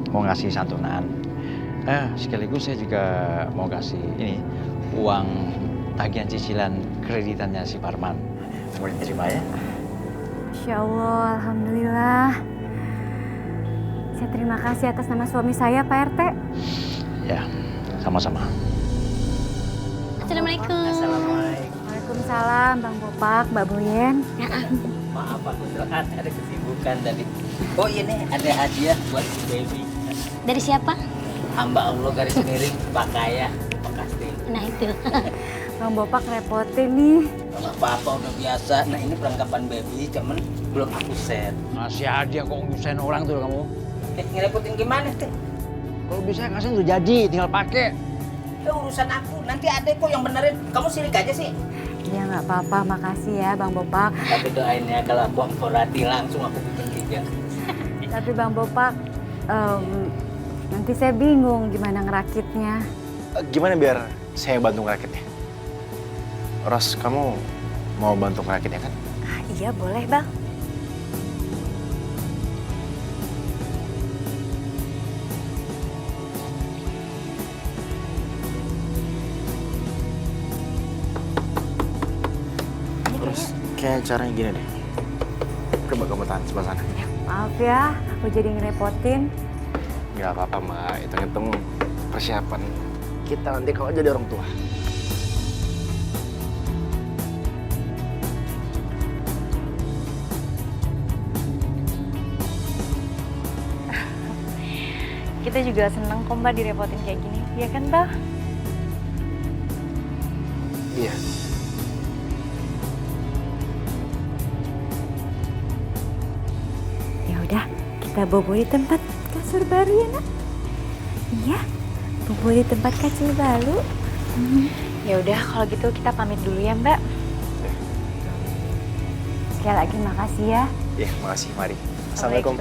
Speaker 11: mau ngasih santunan. Sekaligus saya juga mau kasih ini uang tagihan cicilan kreditannya si Parman. Boleh terima ya?
Speaker 2: Insya Allah, Alhamdulillah. Saya terima kasih atas nama suami saya, Pak RT.
Speaker 11: Ya, sama-sama.
Speaker 19: Assalamualaikum.
Speaker 2: Waalaikumsalam, Bang Bopak, Mbak Boyen.
Speaker 12: Maaf aku telat, ada kesibukan tadi. Oh ini ada hadiah buat si baby.
Speaker 19: Dari siapa?
Speaker 12: Hamba Allah garis miring Pak Kaya, Pak Kastil.
Speaker 19: Nah itu.
Speaker 2: Bang Bopak repotin nih.
Speaker 12: Kalau apa-apa udah biasa. Nah ini perlengkapan baby, cuman belum aku set.
Speaker 11: Ngasih hadiah kok ngusain orang tuh kamu.
Speaker 12: Ngerepotin gimana tuh?
Speaker 11: Kalau bisa ngasih tuh jadi, tinggal pakai.
Speaker 12: Ya urusan aku, nanti adek kok yang benerin. Kamu sirik aja sih.
Speaker 2: Ya nggak apa-apa, makasih ya Bang Bopak.
Speaker 12: Tapi doain ya kalau aku amporati langsung aku bikin 3.
Speaker 2: Tapi Bang Bopak, nanti saya bingung gimana ngerakitnya.
Speaker 13: Gimana biar saya bantu ngerakitnya? Ros, kamu mau bantu ngerakitnya kan?
Speaker 2: Iya boleh Bang.
Speaker 13: Terus kayak caranya gini deh. Coba kamu tahan sebelah sana.
Speaker 2: Maaf ya, aku jadi ngerepotin.
Speaker 13: Nggak apa-apa, Mbak. Hitung-hitung persiapan kita nanti kalau jadi orang tua.
Speaker 2: Kita juga seneng kok Mbak direpotin kayak gini, iya kan Mbak?
Speaker 13: Iya.
Speaker 2: Ya udah, kita bobo di tempat kasur baru ya Nak? Iya, bobo di tempat kasur baru. Ya udah, kalau gitu kita pamit dulu ya Mbak. Sekali lagi makasih ya.
Speaker 13: Iya, makasih. Mari. Assalamualaikum.